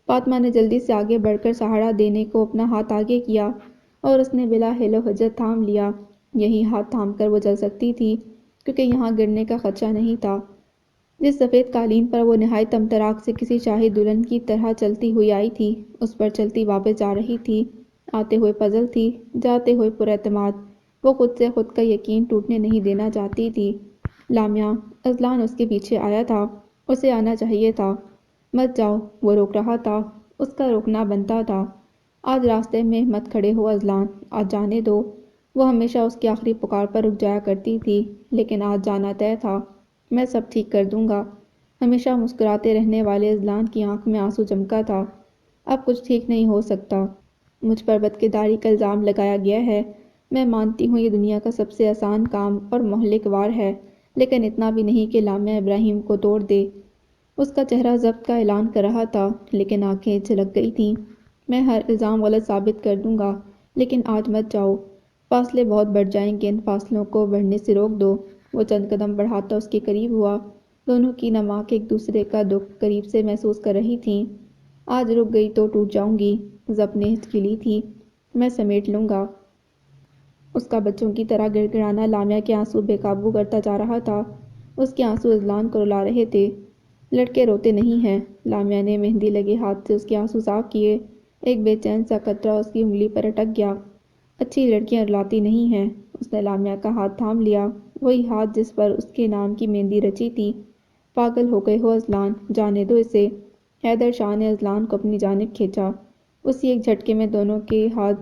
فاطمہ نے جلدی سے آگے بڑھ کر سہارا دینے کو اپنا ہاتھ آگے کیا اور اس نے بلا حیل و حجت تھام لیا۔ یہی ہاتھ تھام کر وہ چل سکتی تھی، کیونکہ یہاں گرنے کا خدشہ نہیں تھا۔ جس سفید قالین پر وہ نہایت طمطراق سے کسی شاہی دلہن کی طرح چلتی ہوئی آئی تھی، اس پر چلتی واپس جا رہی تھی، آتے ہوئے پزل تھی، جاتے ہوئے پراعتماد۔ وہ خود سے خود کا یقین ٹوٹنے نہیں دینا چاہتی تھی۔ لامیا، اذلان اس کے پیچھے آیا تھا، اسے آنا چاہیے تھا۔ مت جاؤ، وہ روک رہا تھا، اس کا روکنا بنتا تھا۔ آج راستے میں مت کھڑے ہو اذلان، آج جانے دو۔ وہ ہمیشہ اس کی آخری پکار پر رک جایا کرتی تھی، لیکن آج جانا طے تھا۔ میں سب ٹھیک کر دوں گا۔ ہمیشہ مسکراتے رہنے والے اذلان کی آنکھ میں آنسو چمکا تھا۔ اب کچھ ٹھیک نہیں ہو سکتا۔ مجھ پر بدکرداری کا الزام لگایا گیا ہے۔ میں مانتی ہوں یہ دنیا کا سب سے آسان کام اور مہلک وار ہے، لیکن اتنا بھی نہیں کہ لامیا ابراہیم کو توڑ دے۔ اس کا چہرہ ضبط کا اعلان کر رہا تھا، لیکن آنکھیں جھلک گئی تھیں۔ میں ہر الزام غلط ثابت کر دوں گا، لیکن آج مت جاؤ۔ فاصلے بہت بڑھ جائیں گے، ان فاصلوں کو بڑھنے سے روک دو۔ وہ چند قدم بڑھاتا اس کے قریب ہوا۔ دونوں کی نماک ایک دوسرے کا دکھ قریب سے محسوس کر رہی تھیں۔ آج رک گئی تو ٹوٹ جاؤں گی، ضبط نے ہچکیلی تھی۔ میں سمیٹ لوں گا۔ اس کا بچوں کی طرح گڑ گڑانا لامیا کے آنسو بے قابو کرتا جا رہا تھا۔ اس کے آنسو اذلان کو رلا رہے تھے۔ لڑکے روتے نہیں ہیں۔ لامیا نے مہندی لگے ہاتھ سے اس کے آنسو صاف کیے۔ ایک بے چین سا قطرہ اس کی انگلی پر اٹک گیا۔ اچھی لڑکیاں رلاتی نہیں ہیں۔ اس نے لامیا کا ہاتھ تھام لیا، وہی ہاتھ جس پر اس کے نام کی مہندی رچی تھی۔ پاگل ہو گئے ہو اذلان، جانے دو اسے۔ حیدر شاہ نے اذلان کو اپنی جانب کھینچا۔ اسی ایک جھٹکے میں دونوں کے ہاتھ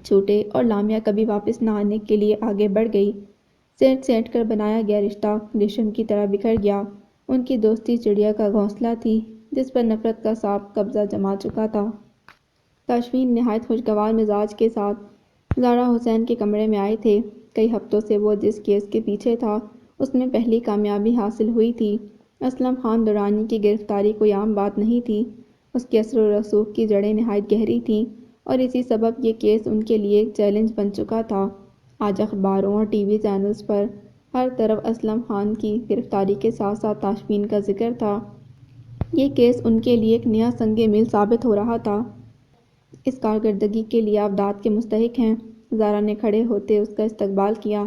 چھوٹے اور لامیا کبھی واپس نہ آنے کے لیے آگے بڑھ گئی۔ سینٹ سینٹ کر بنایا گیا رشتہ ریشم کی طرح بکھر گیا۔ ان کی دوستی چڑیا کا گھونسلہ تھی جس پر نفرت کا سانپ قبضہ جما چکا تھا۔ تاشفین نہایت خوشگوار مزاج کے ساتھ زارا حسین کے کمرے میں آئے تھے۔ کئی ہفتوں سے وہ جس کیس کے پیچھے تھا، اس میں پہلی کامیابی حاصل ہوئی تھی۔ اسلم خان درانی کی گرفتاری کوئی عام بات نہیں تھی۔ اس کے اثر و رسوخ کی جڑیں نہایت گہری تھیں، اور اسی سبب یہ کیس ان کے لیے ایک چیلنج بن چکا تھا۔ آج اخباروں اور ٹی وی چینلز پر ہر طرف اسلم خان کی گرفتاری کے ساتھ ساتھ تاشفین کا ذکر تھا۔ یہ کیس ان کے لیے ایک نیا سنگ میل ثابت ہو رہا تھا۔ اس کارکردگی کے لیے آپ داد کے مستحق ہیں۔ زارا نے کھڑے ہوتے اس کا استقبال کیا۔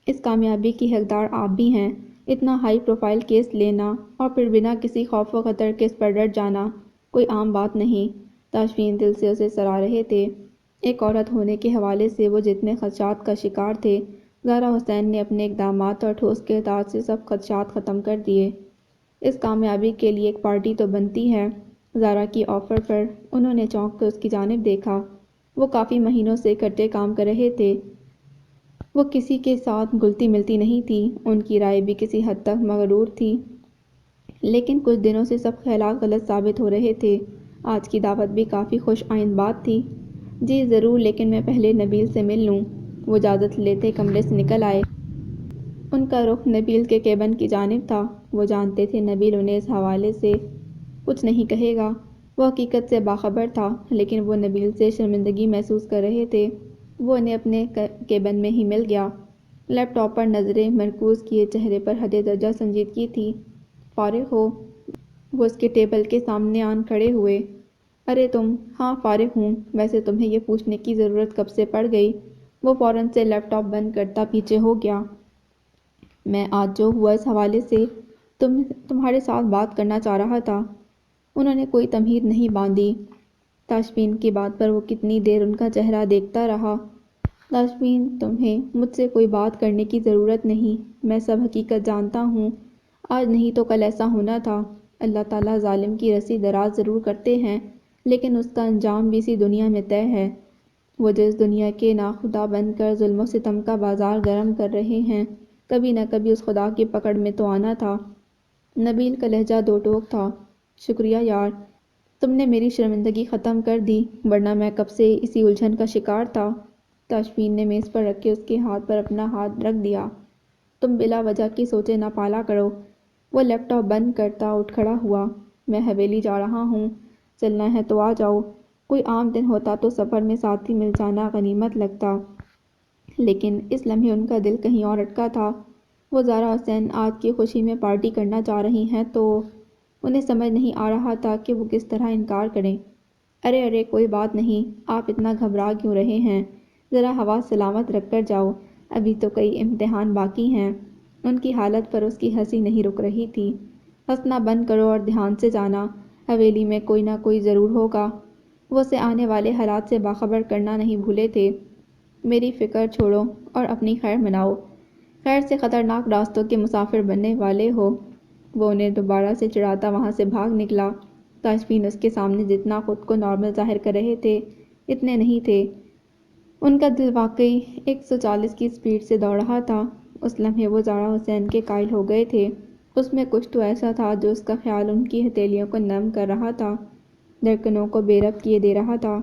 اس کامیابی کی حقدار آپ بھی ہیں، اتنا ہائی پروفائل کیس لینا اور پھر بنا کسی خوف و خطر کے اس پر ڈٹ جانا کوئی عام بات نہیں۔ تاشفین دل سے اسے سراہ رہے تھے۔ ایک عورت ہونے کے حوالے سے وہ جتنے خدشات کا شکار تھے، زہرا حسین نے اپنے اقدامات اور ٹھوس کردار سے سب خدشات ختم کر دیے۔ اس کامیابی کے لیے ایک پارٹی تو بنتی ہے۔ زہرا کی آفر پر انہوں نے چونک کر اس کی جانب دیکھا۔ وہ کافی مہینوں سے اکٹھے کام کر رہے تھے۔ وہ کسی کے ساتھ گلتی ملتی نہیں تھی، ان کی رائے بھی کسی حد تک مغرور تھی، لیکن کچھ دنوں سے سب خیالات غلط ثابت ہو رہے تھے۔ آج کی دعوت بھی کافی خوش آئند بات تھی۔ جی ضرور، لیکن میں پہلے نبیل سے مل لوں۔ وہ اجازت لیتے کمرے سے نکل آئے۔ ان کا رخ نبیل کے کیبن کی جانب تھا۔ وہ جانتے تھے نبیل انہیں اس حوالے سے کچھ نہیں کہے گا۔ وہ حقیقت سے باخبر تھا، لیکن وہ نبیل سے شرمندگی محسوس کر رہے تھے۔ وہ انہیں اپنے کیبن میں ہی مل گیا۔ لیپ ٹاپ پر نظریں مرکوز کیے، چہرے پر حد درجہ سنجیدگی تھی۔ فارغ ہو؟ وہ اس کے ٹیبل کے سامنے آن کھڑے ہوئے۔ ارے تم؟ ہاں فارغ ہوں۔ ویسے تمہیں یہ پوچھنے کی ضرورت کب سے پڑ گئی؟ وہ فوراً سے لیپ ٹاپ بند کرتا پیچھے ہو گیا۔ میں آج جو ہوا اس حوالے سے تمہارے ساتھ بات کرنا چاہ رہا تھا۔ انہوں نے کوئی تمہید نہیں باندھی۔ تاشفین کی بات پر وہ کتنی دیر ان کا چہرہ دیکھتا رہا۔ تاشفین، تمہیں مجھ سے کوئی بات کرنے کی ضرورت نہیں۔ میں سب حقیقت جانتا ہوں۔ آج نہیں تو کل ایسا ہونا تھا۔ اللہ تعالیٰ ظالم کی رسی دراز ضرور کرتے ہیں، لیکن اس کا انجام بھی اسی دنیا میں طے ہے۔ وہ جس دنیا کے ناخدا بن کر ظلم و ستم کا بازار گرم کر رہے ہیں، کبھی نہ کبھی اس خدا کی پکڑ میں تو آنا تھا۔ نبیل کا لہجہ دو ٹوک تھا۔ شکریہ یار، تم نے میری شرمندگی ختم کر دی، ورنہ میں کب سے اسی الجھن کا شکار تھا۔ تاشفین نے میز پر رکھے اس کے ہاتھ پر اپنا ہاتھ رکھ دیا۔ تم بلا وجہ کی سوچیں نہ پالا کرو۔ وہ لیپ ٹاپ بند کرتا اٹھ کھڑا ہوا۔ میں حویلی جا رہا ہوں، چلنا ہے تو آ جاؤ۔ کوئی عام دن ہوتا تو سفر میں ساتھی مل جانا غنیمت لگتا، لیکن اس لمحے ان کا دل کہیں اور اٹکا تھا۔ وہ زہرا حسین آج کی خوشی میں پارٹی کرنا چاہ رہی ہیں تو انہیں سمجھ نہیں آ رہا تھا کہ وہ کس طرح انکار کریں۔ ارے کوئی بات نہیں، آپ اتنا گھبرا کیوں رہے ہیں؟ ذرا حواس سلامت رکھ کر جاؤ، ابھی تو کئی امتحان باقی ہیں۔ ان کی حالت پر اس کی ہنسی نہیں رک رہی تھی۔ ہنسنا بند کرو اور دھیان سے جانا، حویلی میں کوئی نہ کوئی ضرور ہوگا۔ وہ اسے آنے والے حالات سے باخبر کرنا نہیں بھولے تھے۔ میری فکر چھوڑو اور اپنی خیر مناؤ، خیر سے خطرناک راستوں کے مسافر بننے والے ہو۔ وہ انہیں دوبارہ سے چڑھاتا وہاں سے بھاگ نکلا۔ تاشفین اس کے سامنے جتنا خود کو نارمل ظاہر کر رہے تھے، اتنے نہیں تھے۔ ان کا دل واقعی 140 کی سپیڈ سے دوڑ رہا تھا۔ اس لمحے وہ زہرا حسین کے قائل ہو گئے تھے۔ اس میں کچھ تو ایسا تھا جو اس کا خیال ان کی ہتھیلیوں کو نم کر رہا تھا، دھڑکنوں کو بے ربط کیے دے رہا تھا۔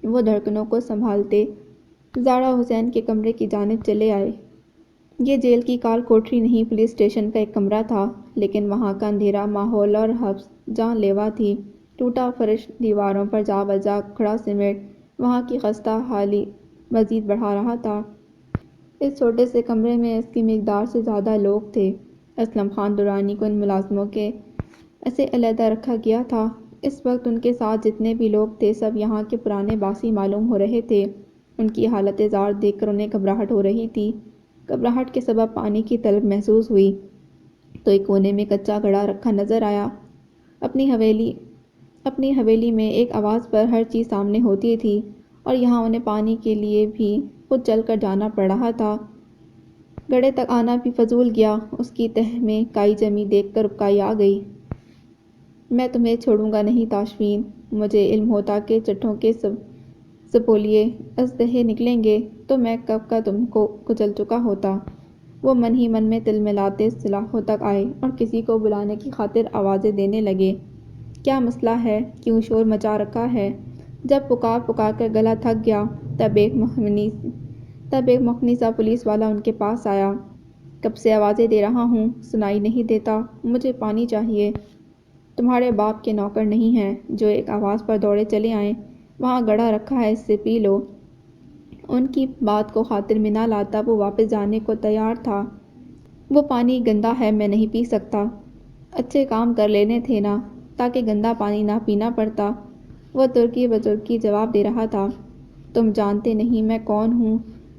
وہ دھڑکنوں کو سنبھالتے زہرا حسین کے کمرے کی جانب چلے آئے۔ یہ جیل کی کال کوٹری نہیں، پولیس اسٹیشن کا ایک کمرہ تھا، لیکن وہاں کا اندھیرا ماحول اور حبس جان لیوا تھی۔ ٹوٹا فرش، دیواروں پر جا بجا کھڑا سیمنٹ وہاں کی خستہ حالی مزید بڑھا رہا تھا۔ اس چھوٹے سے کمرے میں 80 مقدار سے زیادہ لوگ تھے۔ اسلم خان درانی کو ان ملازموں کے ایسے علیحدہ رکھا گیا تھا۔ اس وقت ان کے ساتھ جتنے بھی لوگ تھے سب یہاں کے پرانے باسی معلوم ہو رہے تھے۔ ان کی حالت زار دیکھ کر انہیں گھبراہٹ ہو رہی تھی۔ گھبراہٹ کے سبب پانی کی طلب محسوس ہوئی تو ایک کونے میں کچا گھڑا رکھا نظر آیا۔ اپنی حویلی میں ایک آواز پر ہر چیز سامنے ہوتی تھی، اور یہاں انہیں پانی کے لیے بھی خود چل کر جانا پڑ رہا تھا۔ گھڑے تک آنا بھی فضول گیا۔ اس کی تہہ میں کائی جمی دیکھ کر اکائی آ گئی۔ میں تمہیں چھوڑوں گا نہیں تاشفین۔ مجھے علم ہوتا کہ چٹھوں کے سپولیے اسلحے نکلیں گے تو میں کب کا تم کو کچل چکا ہوتا۔ وہ من ہی من میں تل ملاتے سلاخوں تک آئے اور کسی کو بلانے کی خاطر آوازیں دینے لگے۔ کیا مسئلہ ہے؟ کیوں شور مچا رکھا ہے؟ جب پکار کر گلا تھک گیا تب ایک مخنی سا پولیس والا ان کے پاس آیا۔ کب سے آوازیں دے رہا ہوں، سنائی نہیں دیتا؟ مجھے پانی چاہیے۔ تمہارے باپ کے نوکر نہیں ہیں جو ایک آواز پر دوڑے چلے آئیں۔ وہاں گھڑا رکھا ہے، اس سے پی لو۔ ان کی بات کو خاطر میں نہ لاتا وہ واپس جانے کو تیار تھا۔ وہ پانی گندا ہے، میں نہیں پی سکتا۔ اچھے کام کر لینے تھے نا، تاکہ گندا پانی نہ پینا پڑتا۔ وہ ترکی بترکی جواب دے رہا تھا۔ تم جانتے نہیں میں کون ہوں؟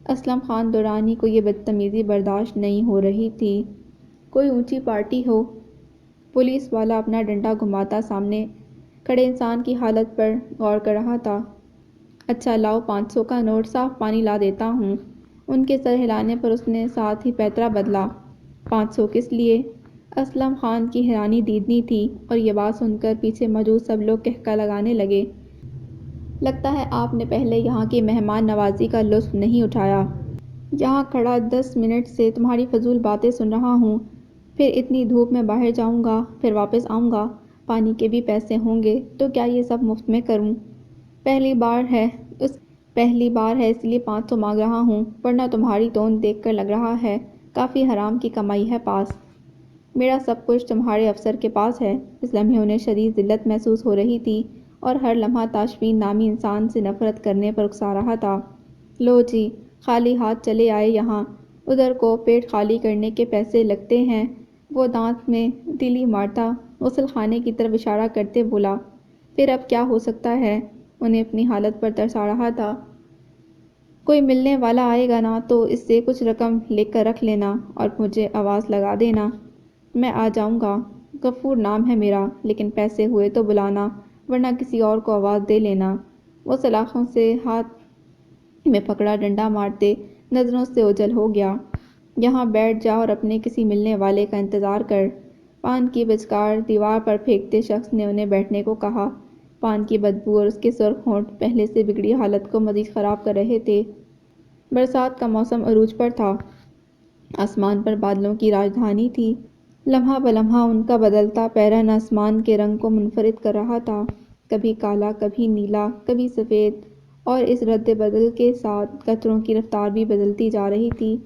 اسلم خان درانی کو یہ بدتمیزی برداشت نہیں ہو رہی تھی۔ کوئی اونچی پارٹی ہو۔ پولیس والا اپنا ڈنڈا گھماتا سامنے کھڑے انسان کی حالت پر غور کر رہا تھا۔ اچھا لاؤ 500 کا نوٹ، صاف پانی لا دیتا ہوں۔ ان کے سر ہلانے پر اس نے ساتھ ہی پیترا بدلا۔ 500 کس لیے؟ اسلم خان کی حیرانی دیدنی تھی اور یہ بات سن کر پیچھے موجود سب لوگ کہکا لگانے لگے۔ لگتا ہے آپ نے پہلے یہاں کی مہمان نوازی کا لطف نہیں اٹھایا۔ یہاں کھڑا 10 منٹ سے تمہاری فضول باتیں سن رہا ہوں، پھر اتنی دھوپ میں باہر جاؤں گا، پھر واپس آؤں گا، پانی کے بھی پیسے ہوں گے، تو کیا یہ سب مفت میں کروں؟ پہلی بار ہے اس لیے 500 مانگ رہا ہوں، ورنہ تمہاری توند دیکھ کر لگ رہا ہے کافی حرام کی کمائی ہے پاس۔ میرا سب کچھ تمہارے افسر کے پاس ہے۔ اس لمحے انہیں شدید ذلت محسوس ہو رہی تھی اور ہر لمحہ تاشفین نامی انسان سے نفرت کرنے پر اکسا رہا تھا۔ لو جی، خالی ہاتھ چلے آئے یہاں، ادھر کو پیٹ خالی کرنے کے پیسے لگتے ہیں۔ وہ دانت میں تیلی مارتا غسل خانے کی طرف اشارہ کرتے بولا۔ پھر اب کیا ہو سکتا ہے؟ انہیں اپنی حالت پر ترس آ رہا تھا۔ کوئی ملنے والا آئے گا نا تو اس سے کچھ رقم لے کر رکھ لینا اور مجھے آواز لگا دینا، میں آ جاؤں گا۔ غفور نام ہے میرا، لیکن پیسے ہوئے تو بلانا، ورنہ کسی اور کو آواز دے لینا۔ وہ سلاخوں سے ہاتھ میں پکڑا ڈنڈا مارتے نظروں سے اوجھل ہو گیا۔ یہاں بیٹھ جا اور اپنے کسی ملنے والے کا انتظار کر، پان کی پچکار دیوار پر پھینکتے شخص نے انہیں بیٹھنے کو کہا۔ پان کی بدبو اور اس کے سرخ ہونٹ پہلے سے بگڑی حالت کو مزید خراب کر رہے تھے۔ برسات کا موسم عروج پر تھا۔ آسمان پر بادلوں کی راجدھانی تھی۔ لمحہ بلمحہ ان کا بدلتا پیرہن آسمان کے رنگ کو منفرد کر رہا تھا، کبھی کالا، کبھی نیلا، کبھی سفید، اور اس رد بدل کے ساتھ قطروں کی رفتار بھی بدلتی جا رہی تھی۔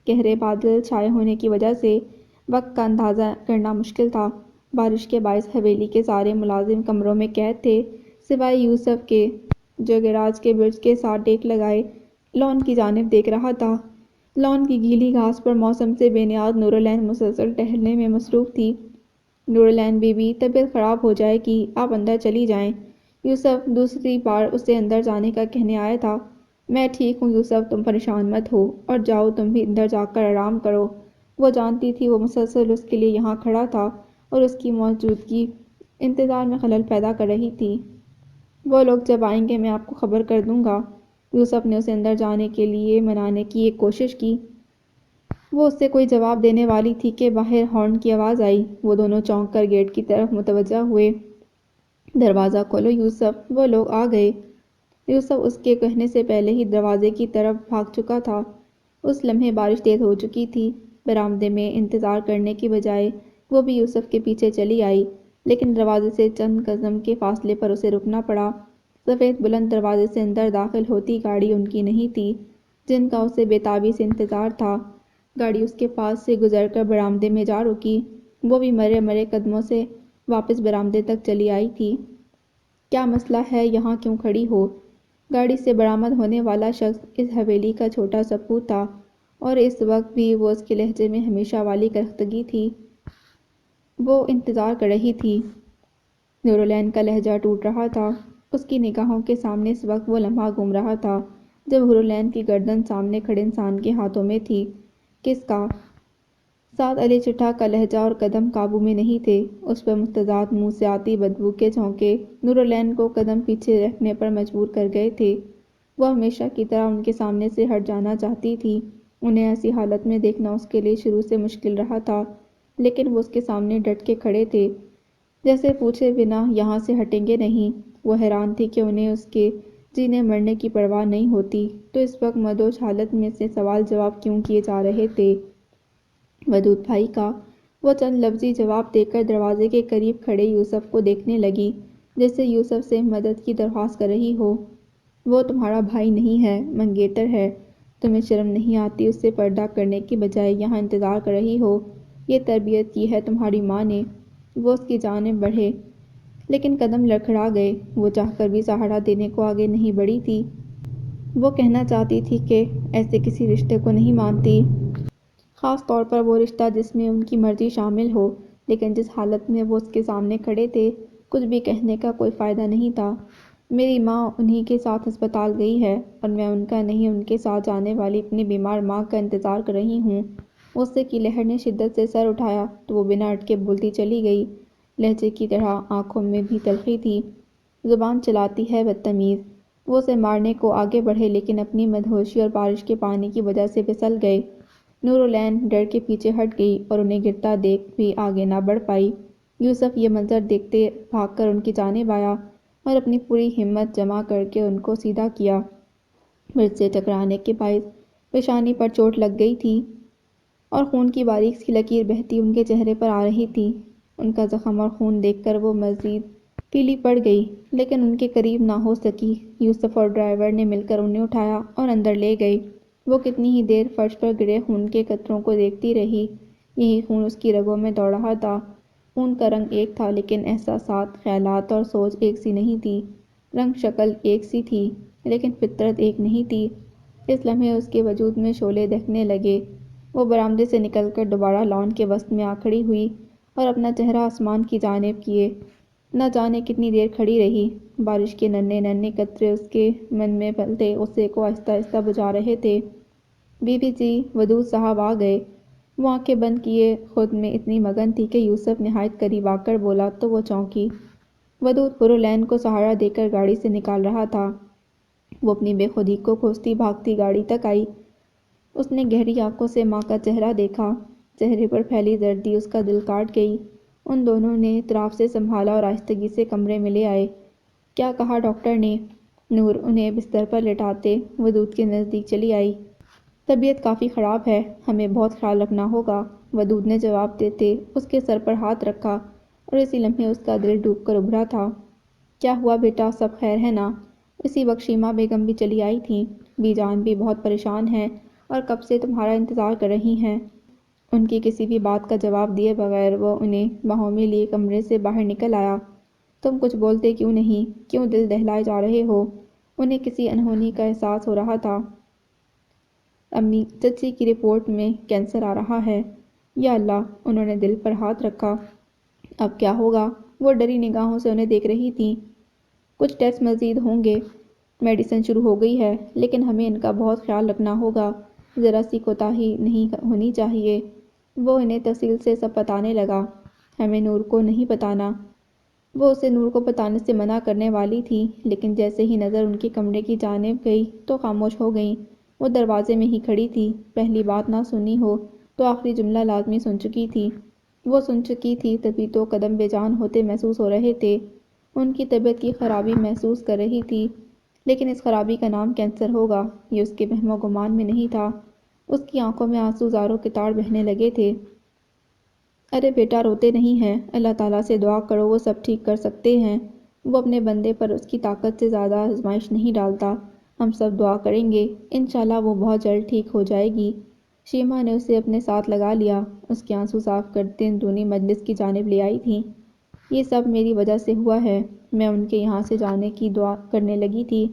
گہرے بادل چھائے ہونے کی وجہ سے وقت کا اندازہ کرنا مشکل تھا۔ بارش کے باعث حویلی کے سارے ملازم کمروں میں قید تھے، سوائے یوسف کے، جو گیراج کے برج کے ساتھ ٹیک لگائے لان کی جانب دیکھ رہا تھا۔ لان کی گیلی گھاس پر موسم سے بے نیاز نور العین مسلسل ٹہلنے میں مصروف تھی۔ نور العین بی بی، طبیعت خراب ہو جائے گی، آپ اندر چلی جائیں۔ یوسف دوسری بار اسے اندر جانے کا کہنے آیا تھا۔ میں ٹھیک ہوں یوسف، تم پریشان مت ہو، اور جاؤ تم بھی اندر جا کر آرام کرو۔ وہ جانتی تھی وہ مسلسل اس کے لیے یہاں کھڑا تھا اور اس کی موجودگی انتظار میں خلل پیدا کر رہی تھی۔ وہ لوگ جب آئیں گے میں آپ کو خبر کر دوں گا۔ یوسف نے اسے اندر جانے کے لیے منانے کی ایک کوشش کی۔ وہ اس سے کوئی جواب دینے والی تھی کہ باہر ہارن کی آواز آئی۔ وہ دونوں چونک کر گیٹ کی طرف متوجہ ہوئے۔ دروازہ کھولو یوسف، وہ لوگ آ گئے۔ یوسف اس کے کہنے سے پہلے ہی دروازے کی طرف بھاگ چکا تھا۔ اس لمحے بارش تیز ہو چکی تھی۔ برآمدے میں انتظار کرنے کی بجائے وہ بھی یوسف کے پیچھے چلی آئی، لیکن دروازے سے چند قدم کے فاصلے پر اسے رکنا پڑا۔ سفید بلند دروازے سے اندر داخل ہوتی گاڑی ان کی نہیں تھی، جن کا اسے بے تابی سے انتظار تھا۔ گاڑی اس کے پاس سے گزر کر برآمدے میں جا رکی۔ وہ بھی مرے مرے قدموں سے واپس برآمدے تک چلی آئی تھی۔ کیا مسئلہ ہے، یہاں کیوں کھڑی ہو؟ گاڑی سے برآمد ہونے والا شخص اس حویلی کا چھوٹا سا پوت تھا، اور اس وقت بھی وہ اس کے لہجے میں ہمیشہ والی کرختگی تھی۔ وہ انتظار کر رہی تھی۔ نور العین کا لہجہ ٹوٹ رہا تھا۔ اس کی نگاہوں کے سامنے اس وقت وہ لمحہ گھوم رہا تھا جب حور العین کی گردن سامنے کھڑے انسان کے ہاتھوں میں تھی۔ کس کا؟ ساتھ علی چٹھا کا لہجہ اور قدم قابو میں نہیں تھے۔ اس پر مستضاد منہ سے آتی بدبو کے جھونکے نور العین کو قدم پیچھے رکھنے پر مجبور کر گئے تھے۔ وہ ہمیشہ کی طرح ان کے سامنے سے ہٹ جانا چاہتی تھی۔ انہیں ایسی حالت میں دیکھنا اس کے لیے شروع سے مشکل رہا تھا، لیکن وہ اس کے سامنے ڈٹ کے کھڑے تھے، جیسے پوچھے بنا یہاں سے ہٹیں گے نہیں۔ وہ حیران تھی کہ انہیں اس کے جینے مرنے کی پرواہ نہیں ہوتی، تو اس وقت مدہوش حالت میں سے سوال جواب کیوں کیے جا رہے تھے۔ ودود بھائی کا؟ وہ چند لفظی جواب دے کر دروازے کے قریب کھڑے یوسف کو دیکھنے لگی، جیسے یوسف سے مدد کی درخواست کر رہی ہو۔ وہ تمہارا بھائی نہیں ہے، منگیتر ہے۔ تمہیں شرم نہیں آتی اس سے پردہ کرنے کی بجائے یہاں انتظار کر رہی ہو؟ یہ تربیت کی ہے تمہاری ماں نے۔ وہ اس کی جانب بڑھے، لیکن قدم لڑکھڑا گئے۔ وہ چاہ کر بھی سہارا دینے کو آگے نہیں بڑھی تھی۔ وہ کہنا چاہتی تھی کہ ایسے کسی رشتے کو نہیں مانتی، خاص طور پر وہ رشتہ جس میں ان کی مرضی شامل ہو، لیکن جس حالت میں وہ اس کے سامنے کھڑے تھے کچھ بھی کہنے کا کوئی فائدہ نہیں تھا۔ میری ماں انہی کے ساتھ ہسپتال گئی ہے، اور میں ان کا نہیں ان کے ساتھ جانے والی اپنی بیمار ماں کا انتظار کر رہی ہوں۔ غصے کی لہر نے شدت سے سر اٹھایا تو وہ بنا اٹکے بولتی چلی گئی، لہجے کی طرح آنکھوں میں بھی تلخی تھی۔ زبان چلاتی ہے بدتمیز۔ وہ اسے مارنے کو آگے بڑھے لیکن اپنی مدہوشی اور بارش کے پانی کی وجہ سے پھسل گئے۔ نورالعین ڈر کے پیچھے ہٹ گئی اور انہیں گرتا دیکھ بھی آگے نہ بڑھ پائی۔ یوسف یہ منظر دیکھتے بھاگ کر ان کی جانب آیا اور اپنی پوری ہمت جمع کر کے ان کو سیدھا کیا۔ مرچ سے ٹکرانے کے باعث پیشانی پر چوٹ لگ گئی تھی اور خون کی باریک سی لکیر بہتی ان کے چہرے پر آ رہی تھی۔ ان کا زخم اور خون دیکھ کر وہ مزید پیلی پڑ گئی، لیکن ان کے قریب نہ ہو سکی۔ یوسف اور ڈرائیور نے مل کر انہیں اٹھایا اور اندر لے گئے۔ وہ کتنی ہی دیر فرش پر گرے خون کے قطروں کو دیکھتی رہی۔ یہی خون اس کی رگوں میں دوڑ رہا تھا۔ خون کا رنگ ایک تھا لیکن احساسات، خیالات اور سوچ ایک سی نہیں تھی۔ رنگ شکل ایک سی تھی لیکن فطرت ایک نہیں تھی۔ اس لمحے اس کے وجود میں شعلے دہکنے لگے۔ وہ برآمدے سے نکل کر دوبارہ لان کے وسط میں آ کھڑی ہوئی اور اپنا چہرہ آسمان کی جانب کیے۔ نہ جانے کتنی دیر کھڑی رہی۔ بارش کے ننھے ننھے قطرے اس کے من میں پلتے غصے کو آہستہ آہستہ بجھا رہے تھے۔ بی بی جی ودود صاحب آ گئے۔ وہ آنکھیں بند کیے خود میں اتنی مگن تھی کہ یوسف نہایت قریب آ کر بولا تو وہ چونکی۔ ودود پرالعین کو سہارا دے کر گاڑی سے نکال رہا تھا۔ وہ اپنی بے خودی کو کوستی بھاگتی گاڑی تک آئی۔ اس نے گہری آنکھوں سے ماں کا چہرہ دیکھا۔ چہرے پر پھیلی زردی اس کا دل کاٹ گئی۔ ان دونوں نے اطراف سے سنبھالا اور آہستگی سے کمرے میں لے آئے۔ کیا کہا ڈاکٹر نے؟ نور انہیں بستر پر لٹاتے ودود کے نزدیک چلی آئی۔ طبیعت کافی خراب ہے، ہمیں بہت خیال رکھنا ہوگا، ودود نے جواب دیتے اس کے سر پر ہاتھ رکھا اور اسی لمحے اس کا دل ڈوب کر ابھرا تھا۔ کیا ہوا بیٹا، سب خیر ہے نا؟ اسی وقت شیما بیگم بھی چلی آئی تھیں۔ بی جان بھی بہت پریشان ہیں اور کب سے تمہارا انتظار کر رہی ہیں۔ ان کی کسی بھی بات کا جواب دیے بغیر وہ انہیں باہوں میں لیے کمرے سے باہر نکل آیا۔ تم کچھ بولتے کیوں نہیں؟ کیوں دل دہلائے جا رہے ہو؟ انہیں کسی انہونی کا احساس ہو رہا تھا۔ امی، چچی کی رپورٹ میں کینسر آ رہا ہے۔ یا اللہ! انہوں نے دل پر ہاتھ رکھا۔ اب کیا ہوگا؟ وہ ڈری نگاہوں سے انہیں دیکھ رہی تھیں۔ کچھ ٹیسٹ مزید ہوں گے، میڈیسن شروع ہو گئی ہے، لیکن ہمیں ان کا بہت خیال رکھنا ہوگا، ذرا سی کوتاہی نہیں ہونی چاہیے۔ وہ انہیں تفصیل سے سب بتانے لگا۔ ہمیں نور کو نہیں بتانا۔ وہ اسے نور کو بتانے سے منع کرنے والی تھی لیکن جیسے ہی نظر ان کے کمرے کی جانب گئی تو خاموش ہو گئیں۔ وہ دروازے میں ہی کھڑی تھی۔ پہلی بات نہ سنی ہو تو آخری جملہ لازمی سن چکی تھی۔ وہ سن چکی تھی تبھی تو قدم بے جان ہوتے محسوس ہو رہے تھے۔ ان کی طبیعت کی خرابی محسوس کر رہی تھی لیکن اس خرابی کا نام کینسر ہوگا یہ اس کے وہم و گمان میں نہیں تھا۔ اس کی آنکھوں میں آنسو زاروں کے تاڑ بہنے لگے تھے۔ ارے بیٹا، روتے نہیں ہیں، اللہ تعالیٰ سے دعا کرو، وہ سب ٹھیک کر سکتے ہیں۔ وہ اپنے بندے پر اس کی طاقت سے زیادہ آزمائش نہیں ڈالتا۔ ہم سب دعا کریں گے، انشاءاللہ وہ بہت جلد ٹھیک ہو جائے گی۔ شیما نے اسے اپنے ساتھ لگا لیا۔ اس کے آنسو صاف کرتے اندرونی مجلس کی جانب لے آئی تھیں۔ یہ سب میری وجہ سے ہوا ہے۔ میں ان کے یہاں سے جانے کی دعا کرنے لگی تھی،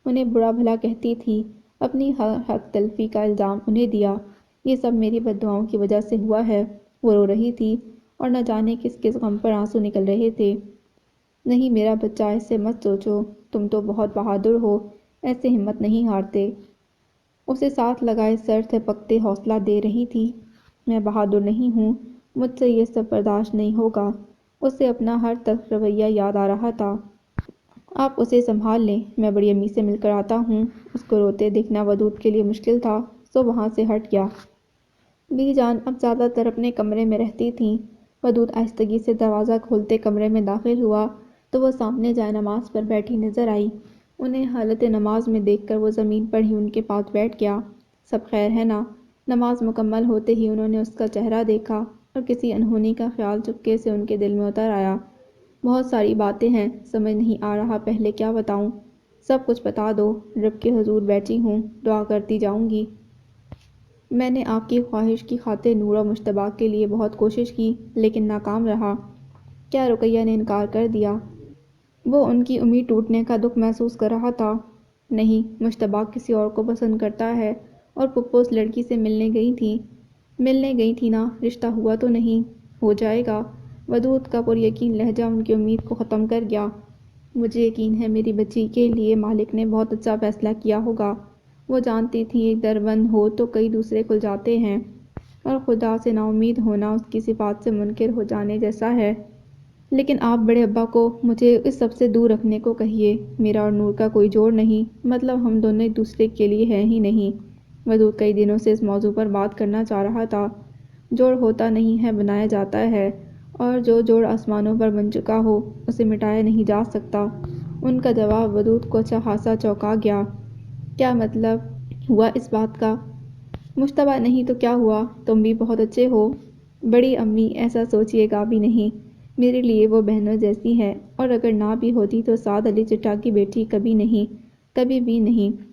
انہیں برا بھلا کہتی تھی، اپنی حق تلفی کا الزام انہیں دیا۔ یہ سب میری بد دعاؤں کی وجہ سے ہوا ہے۔ وہ رو رہی تھی اور نہ جانے کس کس غم پر آنسو نکل رہے تھے۔ نہیں میرا بچہ، ایسے مت سوچو، تم تو بہت بہادر ہو، ایسے ہمت نہیں ہارتے۔ اسے ساتھ لگائے سر تھپکتے حوصلہ دے رہی تھی۔ میں بہادر نہیں ہوں، مجھ سے یہ سب برداشت نہیں ہوگا۔ اسے اپنا ہر تلخ رویہ یاد آ رہا تھا۔ آپ اسے سنبھال لیں، میں بڑی امی سے مل کر آتا ہوں۔ اس کو روتے دیکھنا ودود کے لیے مشکل تھا سو وہاں سے ہٹ گیا۔ بی جان اب زیادہ تر اپنے کمرے میں رہتی تھیں۔ ودود آہستگی سے دروازہ کھولتے کمرے میں داخل ہوا تو وہ سامنے جائے نماز پر بیٹھی نظر آئی۔ انہیں حالت نماز میں دیکھ کر وہ زمین پر ہی ان کے پاس بیٹھ گیا۔ سب خیر ہے نا؟ نماز مکمل ہوتے ہی انہوں نے اس کا چہرہ دیکھا اور کسی انہونی کا خیال چپکے سے ان کے دل میں اتر آیا۔ بہت ساری باتیں ہیں، سمجھ نہیں آ رہا پہلے کیا بتاؤں۔ سب کچھ بتا دو، رب کے حضور بیٹھی ہوں، دعا کرتی جاؤں گی۔ میں نے آپ کی خواہش کی خاطر نور اور مشتبہ کے لیے بہت کوشش کی لیکن ناکام رہا۔ کیا رقیہ نے انکار کر دیا؟ وہ ان کی امید ٹوٹنے کا دکھ محسوس کر رہا تھا۔ نہیں، مشتبہ کسی اور کو پسند کرتا ہے اور پھپھو اس لڑکی سے ملنے گئی تھی نا، رشتہ ہوا تو نہیں؟ ہو جائے گا۔ ودود کا پر یقین لہجہ ان کی امید کو ختم کر گیا۔ مجھے یقین ہے میری بچی کے لیے مالک نے بہت اچھا فیصلہ کیا ہوگا۔ وہ جانتی تھیں ایک در بند ہو تو کئی دوسرے کھل جاتے ہیں۔ اور خدا سے نا امید ہونا اس کی صفات سے منکر ہو جانے جیسا ہے۔ لیکن آپ بڑے ابا کو مجھے اس سب سے دور رکھنے کو کہیے۔ میرا اور نور کا کوئی جوڑ نہیں، مطلب ہم دونوں ایک دوسرے کے لیے ہیں ہی نہیں۔ ودود کئی دنوں سے اس موضوع پر بات کرنا چاہ رہا تھا۔ جوڑ ہوتا نہیں ہے، بنایا جاتا ہے، اور جو جوڑ آسمانوں پر بن چکا ہو اسے مٹایا نہیں جا سکتا۔ ان کا جواب ودود کو اچھا خاصا چونکا گیا۔ کیا مطلب ہوا اس بات کا؟ مشتبہ نہیں تو کیا ہوا، تم بھی بہت اچھے ہو۔ بڑی امی ایسا سوچیے گا بھی نہیں، میرے لیے وہ بہنوں جیسی ہے، اور اگر نہ بھی ہوتی تو سعد علی چٹا کی بیٹی کبھی نہیں، کبھی بھی نہیں۔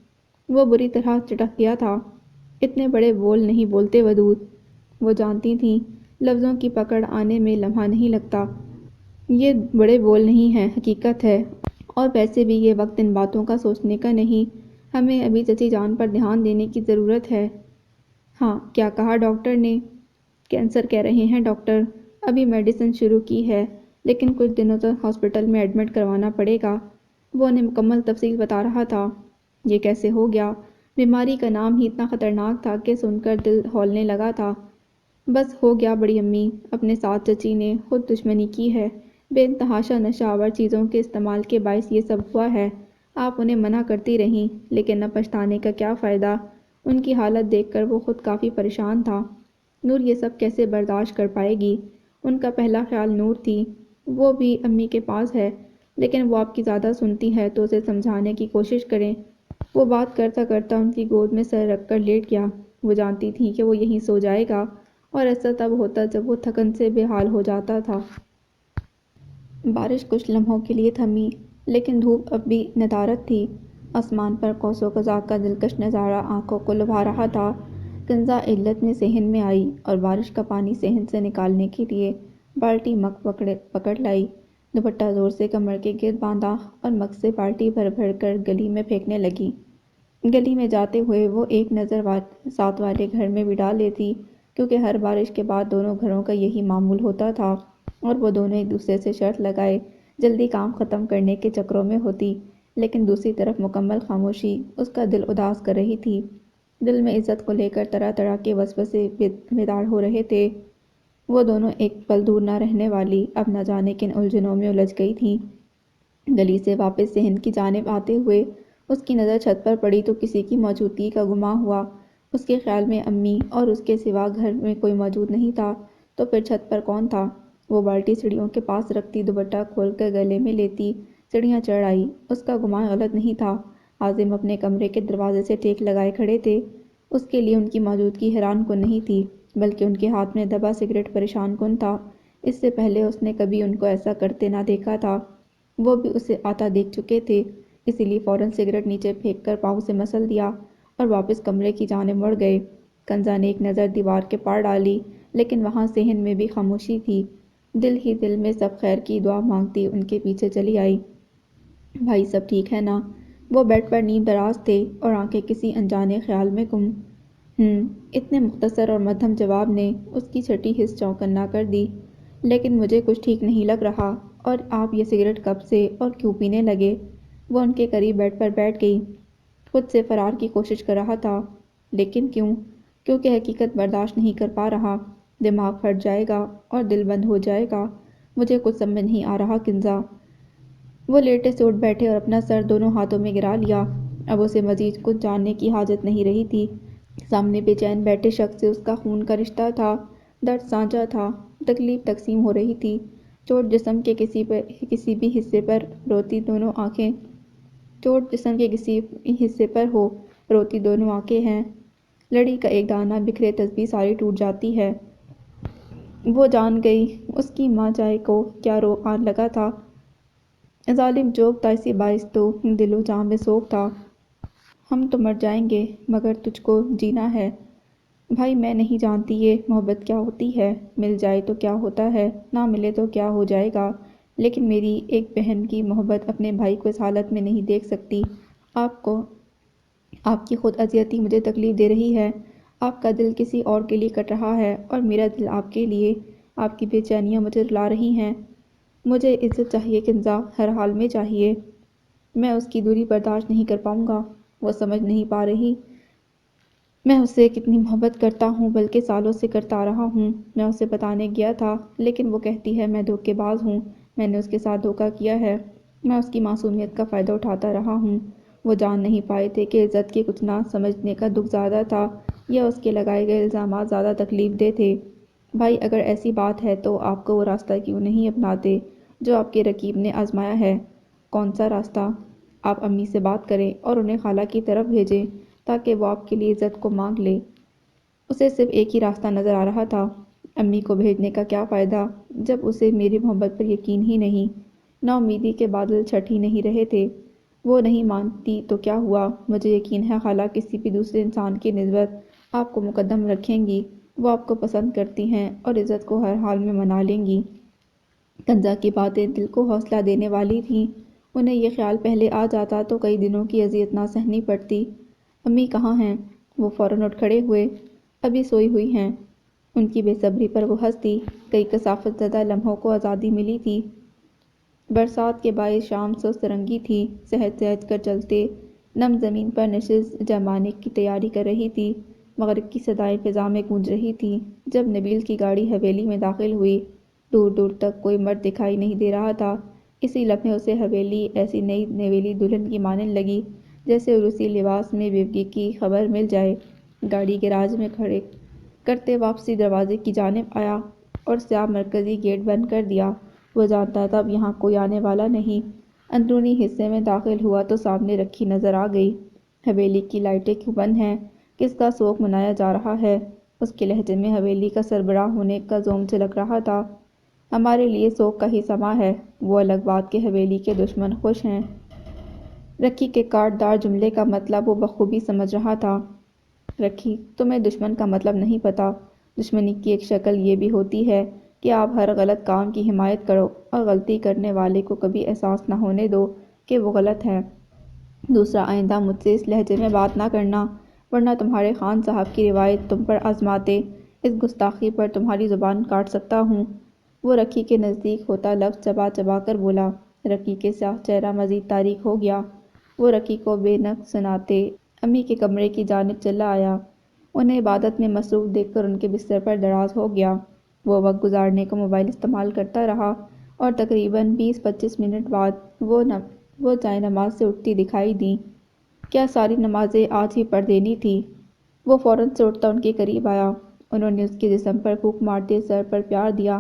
وہ بری طرح چٹک گیا تھا۔ اتنے بڑے بول نہیں بولتے ودود۔ وہ جانتی تھیں لفظوں کی پکڑ آنے میں لمحہ نہیں لگتا۔ یہ بڑے بول نہیں ہیں، حقیقت ہے، اور ویسے بھی یہ وقت ان باتوں کا سوچنے کا نہیں۔ ہمیں ابھی چچی جان پر دھیان دینے کی ضرورت ہے۔ ہاں، کیا کہا ڈاکٹر نے؟ کینسر کہہ رہے ہیں ڈاکٹر۔ ابھی میڈیسن شروع کی ہے، لیکن کچھ دنوں تک ہاسپٹل میں ایڈمٹ کروانا پڑے گا۔ وہ انہیں مکمل تفصیل بتا رہا تھا۔ یہ کیسے ہو گیا؟ بیماری کا نام ہی اتنا خطرناک تھا کہ سن کر دل ہولنے لگا تھا۔ بس ہو گیا بڑی امی، اپنے ساتھ چچی نے خود دشمنی کی ہے۔ بے انتہاشا نشہ آور چیزوں کے استعمال کے باعث یہ سب ہوا ہے۔ آپ انہیں منع کرتی رہیں، لیکن اب پچھتانے کا کیا فائدہ؟ ان کی حالت دیکھ کر وہ خود کافی پریشان تھا۔ نور یہ سب کیسے برداشت کر پائے گی؟ ان کا پہلا خیال نور تھی۔ وہ بھی امی کے پاس ہے، لیکن وہ آپ کی زیادہ سنتی ہے تو اسے سمجھانے کی کوشش کریں۔ وہ بات کرتا کرتا ان کی گود میں سر رکھ کر لیٹ گیا۔ وہ جانتی تھی کہ وہ یہیں سو جائے گا، اور ایسا تب ہوتا جب وہ تھکن سے بے حال ہو جاتا تھا۔ بارش کچھ لمحوں کے لیے تھمی، لیکن دھوپ اب بھی ندارت تھی۔ آسمان پر قوس و قزح کا دلکش نظارہ آنکھوں کو لبھا رہا تھا۔ کنزا علت میں صحن میں آئی اور بارش کا پانی صحن سے نکالنے کے لیے بالٹی مگ پکڑ لائی۔ دوپٹہ زور سے کمر کے گرد باندھا اور مگ سے بالٹی بھر بھر کر گلی میں پھینکنے لگی۔ گلی میں جاتے ہوئے وہ ایک نظر ساتھ والے گھر میں بھی ڈال لیتی، کیونکہ ہر بارش کے بعد دونوں گھروں کا یہی معمول ہوتا تھا، اور وہ دونوں ایک دوسرے سے شرط لگائے جلدی کام ختم کرنے کے چکروں میں ہوتی۔ لیکن دوسری طرف مکمل خاموشی اس کا دل اداس کر رہی تھی۔ دل میں عزت کو لے کر طرح طرح کے وسوسے بیدار ہو رہے تھے۔ وہ دونوں ایک پل دور نہ رہنے والی اب نہ جانے کن الجھنوں میں الجھ گئی تھیں۔ گلی سے واپس صحن کی جانب آتے ہوئے اس کی نظر چھت پر پڑی تو کسی کی موجودگی کا گمان ہوا۔ اس کے خیال میں امی اور اس کے سوا گھر میں کوئی موجود نہیں تھا، تو پھر چھت پر کون تھا؟ وہ بالٹی سیڑھیوں کے پاس رکھتی، دوپٹہ کھول کر گلے میں لیتی، سیڑھیاں چڑھ آئی۔ اس کا گمان غلط نہیں تھا۔ عازم اپنے کمرے کے دروازے سے ٹیک لگائے کھڑے تھے۔ اس کے لیے ان کی موجودگی حیران کن نہیں تھی، بلکہ ان کے ہاتھ میں دبا سگریٹ پریشان کن تھا۔ اس سے پہلے اس نے کبھی ان کو ایسا کرتے نہ دیکھا تھا۔ وہ بھی اسے آتا دیکھ چکے تھے، اسی لیے فوراً سگریٹ نیچے پھینک کر پاؤں سے مسل دیا اور واپس کمرے کی جانب مڑ گئے۔ کنزا نے ایک نظر دیوار کے پار ڈالی، لیکن وہاں صحن میں بھی خاموشی تھی۔ دل ہی دل میں سب خیر کی دعا مانگتی ان کے پیچھے چلی آئی۔ بھائی سب ٹھیک ہے نا؟ وہ بیڈ پر نیند دراز تھے اور آنکھیں کسی انجانے خیال میں گم۔ اتنے مختصر اور مدھم جواب نے اس کی چھٹی حس چوکنا کر دی۔ لیکن مجھے کچھ ٹھیک نہیں لگ رہا، اور آپ یہ سگریٹ کب سے اور کیوں پینے لگے؟ وہ ان کے قریب بیڈ پر بیٹھ گئی۔ خود سے فرار کی کوشش کر رہا تھا، لیکن کیوں؟ کیونکہ حقیقت برداشت نہیں کر پا رہا۔ دماغ پھٹ جائے گا اور دل بند ہو جائے گا۔ مجھے کچھ سمجھ نہیں آ رہا کنزا۔ وہ لیٹے سے اٹھ بیٹھے اور اپنا سر دونوں ہاتھوں میں گرا لیا۔ اب اسے مزید کچھ جاننے کی حاجت نہیں رہی تھی۔ سامنے بے چین بیٹھے شخص سے اس کا خون کا رشتہ تھا، درد سانجا تھا، تکلیف تقسیم ہو رہی تھی۔ چوٹ جسم کے کسی بھی حصے پر روتی دونوں آنکھیں روتی دونوں آنکھیں ہیں۔ لڑی کا ایک دانہ بکھرے تسبیح ساری ٹوٹ جاتی ہے۔ وہ جان گئی اس کی ماں جائے کو کیا رو آن لگا تھا۔ ظالم جوگ تھا، اسی باعث تو دل و جاں میں سوگ تھا۔ ہم تو مر جائیں گے، مگر تجھ کو جینا ہے۔ بھائی میں نہیں جانتی یہ محبت کیا ہوتی ہے، مل جائے تو کیا ہوتا ہے، نہ ملے تو کیا ہو جائے گا، لیکن میری ایک بہن کی محبت اپنے بھائی کو اس حالت میں نہیں دیکھ سکتی۔ آپ کی خود اذیت ہی مجھے تکلیف دے رہی ہے۔ آپ کا دل کسی اور کے لیے کٹ رہا ہے، اور میرا دل آپ کے لیے۔ آپ کی بے چینیاں مجھے رلا رہی ہیں۔ مجھے عزت چاہیے کنزا، ہر حال میں چاہیے۔ میں اس کی دوری برداشت نہیں کر پاؤں گا۔ وہ سمجھ نہیں پا رہی میں اسے کتنی محبت کرتا ہوں، بلکہ سالوں سے کرتا آ رہا ہوں۔ میں اسے بتانے گیا تھا، لیکن وہ کہتی ہے میں دھوکے باز ہوں، میں نے اس کے ساتھ دھوکا کیا ہے۔ میں اس کی معصومیت کا فائدہ اٹھاتا رہا ہوں۔ وہ جان نہیں پائے تھے کہ عزت کے کچھ نہ سمجھنے کا دکھ زیادہ تھا یا اس کے لگائے گئے الزامات زیادہ تکلیف دہ تھے۔ بھائی، اگر ایسی بات ہے تو آپ کو وہ راستہ کیوں نہیں اپناتے جو آپ کے رقیب نے آزمایا ہے؟ کون سا راستہ؟ آپ امی سے بات کریں اور انہیں خالہ کی طرف بھیجیں تاکہ وہ آپ کے لیے عزت کو مانگ لے۔ اسے صرف ایک ہی راستہ نظر آ رہا تھا۔ امی کو بھیجنے کا کیا فائدہ جب اسے میری محبت پر یقین ہی نہیں؟ نا امیدی کے بادل چھٹ ہی نہیں رہے تھے۔ وہ نہیں مانتی تو کیا ہوا؟ مجھے یقین ہے خالہ کسی بھی دوسرے انسان کی نسبت آپ کو مقدم رکھیں گی۔ وہ آپ کو پسند کرتی ہیں اور عزت کو ہر حال میں منا لیں گی۔ کنزا کی باتیں دل کو حوصلہ دینے والی تھیں۔ انہیں یہ خیال پہلے آ جاتا تو کئی دنوں کی اذیت نہ سہنی پڑتی۔ امی کہاں ہیں؟ وہ فوراً اٹھ کھڑے ہوئے۔ ابھی سوئی ہوئی ہیں۔ ان کی بے صبری پر وہ ہنس دی۔ کئی کثافت زدہ لمحوں کو آزادی ملی تھی۔ برسات کے باعث شام سست رنگی تھی۔ سہج سہج کر چلتے نم زمین پر نشست جمانے کی تیاری کر رہی تھی۔ مغرب کی صدائیں فضا میں گونج رہی تھیں۔ جب نبیل کی گاڑی حویلی میں داخل ہوئی، دور دور تک کوئی مرد دکھائی نہیں دے رہا تھا۔ اسی لمحے اسے حویلی ایسی نئی نویلی دلہن کی مانند لگی جیسے عروسی لباس میں بیوگی کی خبر مل جائے۔ گاڑی گیراج میں کھڑے کرتے واپسی دروازے کی جانب آیا اور سیاہ مرکزی گیٹ بند کر دیا۔ وہ جانتا تھا اب یہاں کوئی آنے والا نہیں۔ اندرونی حصے میں داخل ہوا تو سامنے رکھی نظر آ گئی۔ حویلی کی لائٹیں کیوں بند ہیں؟ کس کا سوگ منایا جا رہا ہے؟ اس کے لہجے میں حویلی کا سربراہ ہونے کا زوم جھلک رہا تھا۔ ہمارے لیے سوگ کا ہی سماں ہے۔ وہ الگ بات کہ حویلی کے دشمن خوش ہیں۔ رکی کے کاٹ دار جملے کا مطلب وہ بخوبی سمجھ رہا تھا۔ رکی، تمہیں دشمن کا مطلب نہیں پتہ۔ دشمنی کی ایک شکل یہ بھی ہوتی ہے کہ آپ ہر غلط کام کی حمایت کرو اور غلطی کرنے والے کو کبھی احساس نہ ہونے دو کہ وہ غلط ہے۔ دوسرا، آئندہ مجھ سے اس لہجے میں بات نہ کرنا، ورنہ تمہارے خان صاحب کی روایت تم پر آزماتے اس گستاخی پر تمہاری زبان کاٹ سکتا ہوں۔ وہ رکی کے نزدیک ہوتا لفظ چبا چبا کر بولا۔ رکی کے سیاہ چہرہ مزید تاریک ہو گیا۔ وہ رکی کو بے نقص سناتے امی کے کمرے کی جانب چلا آیا۔ انہیں عبادت میں مصروف دیکھ کر ان کے بستر پر دراز ہو گیا۔ وہ وقت گزارنے کو موبائل استعمال کرتا رہا اور تقریباً 20-25 منٹ بعد وہ جائے نماز سے اٹھتی دکھائی دیں۔ کیا ساری نمازیں آج ہی پڑھ دینی تھی؟ وہ فوراً سے اٹھتا ان کے قریب آیا۔ انہوں نے اس کے جسم پر پھونک مارتے سر پر پیار دیا۔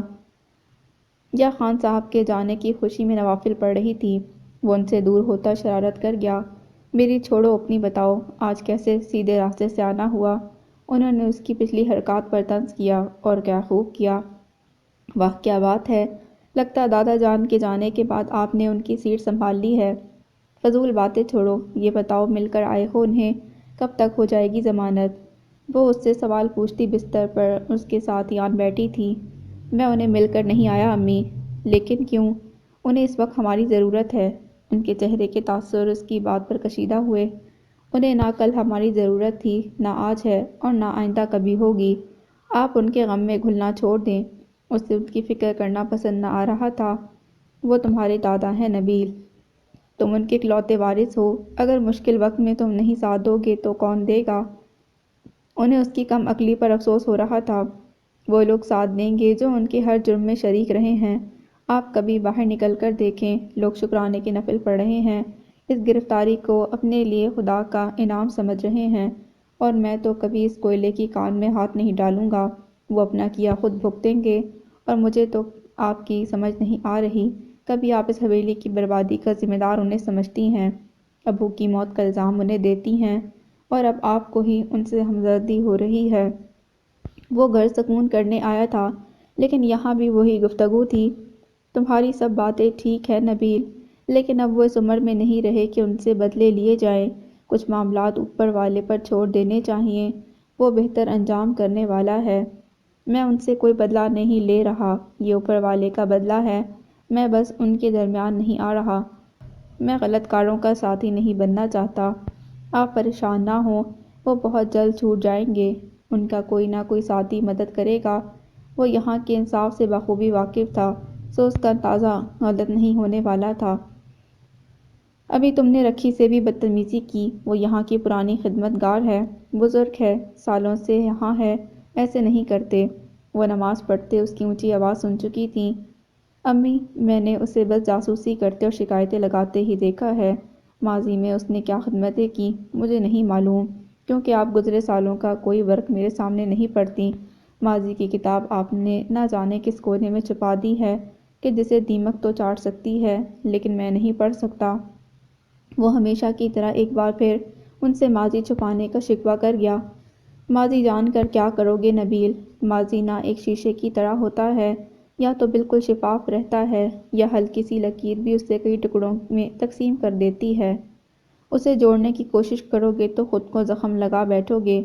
یا خان صاحب کے جانے کی خوشی میں نوافل پڑھ رہی تھی؟ وہ ان سے دور ہوتا شرارت کر گیا۔ میری چھوڑو، اپنی بتاؤ، آج کیسے سیدھے راستے سے آنا ہوا؟ انہوں نے اس کی پچھلی حرکات پر طنز کیا۔ اور کیا خوب کیا! واہ، کیا بات ہے! لگتا دادا جان کے جانے کے بعد آپ نے ان کی سیٹ سنبھال لی ہے۔ فضول باتیں چھوڑو، یہ بتاؤ مل کر آئے ہو انہیں، کب تک ہو جائے گی ضمانت؟ وہ اس سے سوال پوچھتی بستر پر اس کے ساتھ ہی آن بیٹھی تھی۔ میں انہیں مل کر نہیں آیا امی۔ لیکن کیوں؟ انہیں اس وقت ہماری ضرورت ہے۔ ان کے چہرے کے تاثر اس کی بات پر کشیدہ ہوئے۔ انہیں نہ کل ہماری ضرورت تھی، نہ آج ہے اور نہ آئندہ کبھی ہوگی۔ آپ ان کے غم میں گھلنا چھوڑ دیں۔ اسے ان کی فکر کرنا پسند نہ آ رہا تھا۔ وہ تمہارے دادا ہیں نبیل، تم ان کے اکلوتے وارث ہو۔ اگر مشکل وقت میں تم نہیں ساتھ دو گے تو کون دے گا؟ انہیں اس کی کم عقلی پر افسوس ہو رہا تھا۔ وہ لوگ ساتھ دیں گے جو ان کے ہر جرم میں شریک رہے ہیں۔ آپ کبھی باہر نکل کر دیکھیں، لوگ شکرانے کے نفل پڑھ رہے ہیں، اس گرفتاری کو اپنے لیے خدا کا انعام سمجھ رہے ہیں، اور میں تو کبھی اس کوئلے کی کان میں ہاتھ نہیں ڈالوں گا۔ وہ اپنا کیا خود بھگتیں گے، اور مجھے تو آپ کی سمجھ نہیں آ رہی، کبھی آپ اس حویلی کی بربادی کا ذمہ دار انہیں سمجھتی ہیں، ابو کی موت کا الزام انہیں دیتی ہیں، اور اب آپ کو ہی ان سے ہمدردی ہو رہی ہے۔ وہ گھر سکون کرنے آیا تھا، لیکن یہاں بھی وہی گفتگو تھی۔ تمہاری سب باتیں ٹھیک ہیں نبیل، لیکن اب وہ اس عمر میں نہیں رہے کہ ان سے بدلے لیے جائیں۔ کچھ معاملات اوپر والے پر چھوڑ دینے چاہئیں، وہ بہتر انجام کرنے والا ہے۔ میں ان سے کوئی بدلہ نہیں لے رہا، یہ اوپر والے کا بدلہ ہے۔ میں بس ان کے درمیان نہیں آ رہا۔ میں غلط کاروں کا ساتھی نہیں بننا چاہتا۔ آپ پریشان نہ ہوں، وہ بہت جلد چھوٹ جائیں گے۔ ان کا کوئی نہ کوئی ساتھی مدد کرے گا۔ وہ یہاں کے انصاف سے بخوبی واقف تھا، سو اس کا اندازہ غلط نہیں ہونے والا تھا۔ ابھی تم نے رکھی سے بھی بدتمیزی کی، وہ یہاں کی پرانی خدمت گار ہے، بزرگ ہے، سالوں سے یہاں ہے، ایسے نہیں کرتے۔ وہ نماز پڑھتے اس کی اونچی آواز سن چکی تھیں۔ امی، میں نے اسے بس جاسوسی کرتے اور شکایتیں لگاتے ہی دیکھا ہے۔ ماضی میں اس نے کیا خدمتیں کی مجھے نہیں معلوم، کیونکہ آپ گزرے سالوں کا کوئی ورق میرے سامنے نہیں پڑھتی۔ ماضی کی کتاب آپ نے نہ جانے کس کونے میں چھپا دی ہے کہ جسے دیمک تو چاٹ سکتی ہے لیکن میں نہیں پڑھ سکتا۔ وہ ہمیشہ کی طرح ایک بار پھر ان سے ماضی چھپانے کا شکوہ کر گیا۔ ماضی جان کر کیا کرو گے نبیل؟ ماضی نہ ایک شیشے کی طرح ہوتا ہے، یا تو بالکل شفاف رہتا ہے یا ہلکی سی لکیر بھی اسے کئی ٹکڑوں میں تقسیم کر دیتی ہے۔ اسے جوڑنے کی کوشش کرو گے تو خود کو زخم لگا بیٹھو گے۔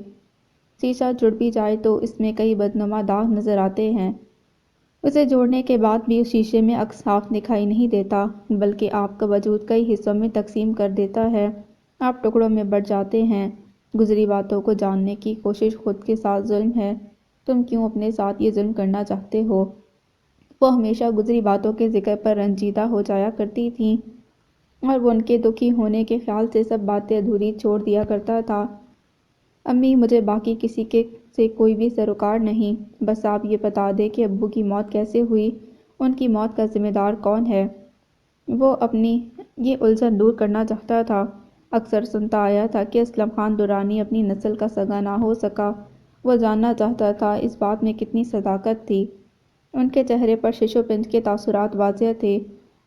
شیشہ جڑ بھی جائے تو اس میں کئی بدنما داغ نظر آتے ہیں۔ اسے جوڑنے کے بعد بھی اس شیشے میں عکس صاف دکھائی نہیں دیتا، بلکہ آپ کا وجود کئی حصوں میں تقسیم کر دیتا ہے۔ آپ ٹکڑوں میں بٹ جاتے ہیں۔ گزری باتوں کو جاننے کی کوشش خود کے ساتھ ظلم ہے۔ تم کیوں اپنے ساتھ یہ ظلم کرنا چاہتے ہو؟ وہ ہمیشہ گزری باتوں کے ذکر پر رنجیدہ ہو جایا کرتی تھیں، اور وہ ان کے دکھی ہونے کے خیال سے سب باتیں ادھوری چھوڑ دیا کرتا تھا۔ امی، مجھے باقی کسی سے کوئی بھی سروکار نہیں، بس آپ یہ بتا دیں کہ ابو کی موت کیسے ہوئی، ان کی موت کا ذمہ دار کون ہے؟ وہ اپنی یہ الجھن دور کرنا چاہتا تھا۔ اکثر سنتا آیا تھا کہ اسلم خان درانی اپنی نسل کا سگا نہ ہو سکا۔ وہ جاننا چاہتا تھا اس بات میں کتنی صداقت تھی۔ ان کے چہرے پر شش و پنج کے تاثرات واضح تھے۔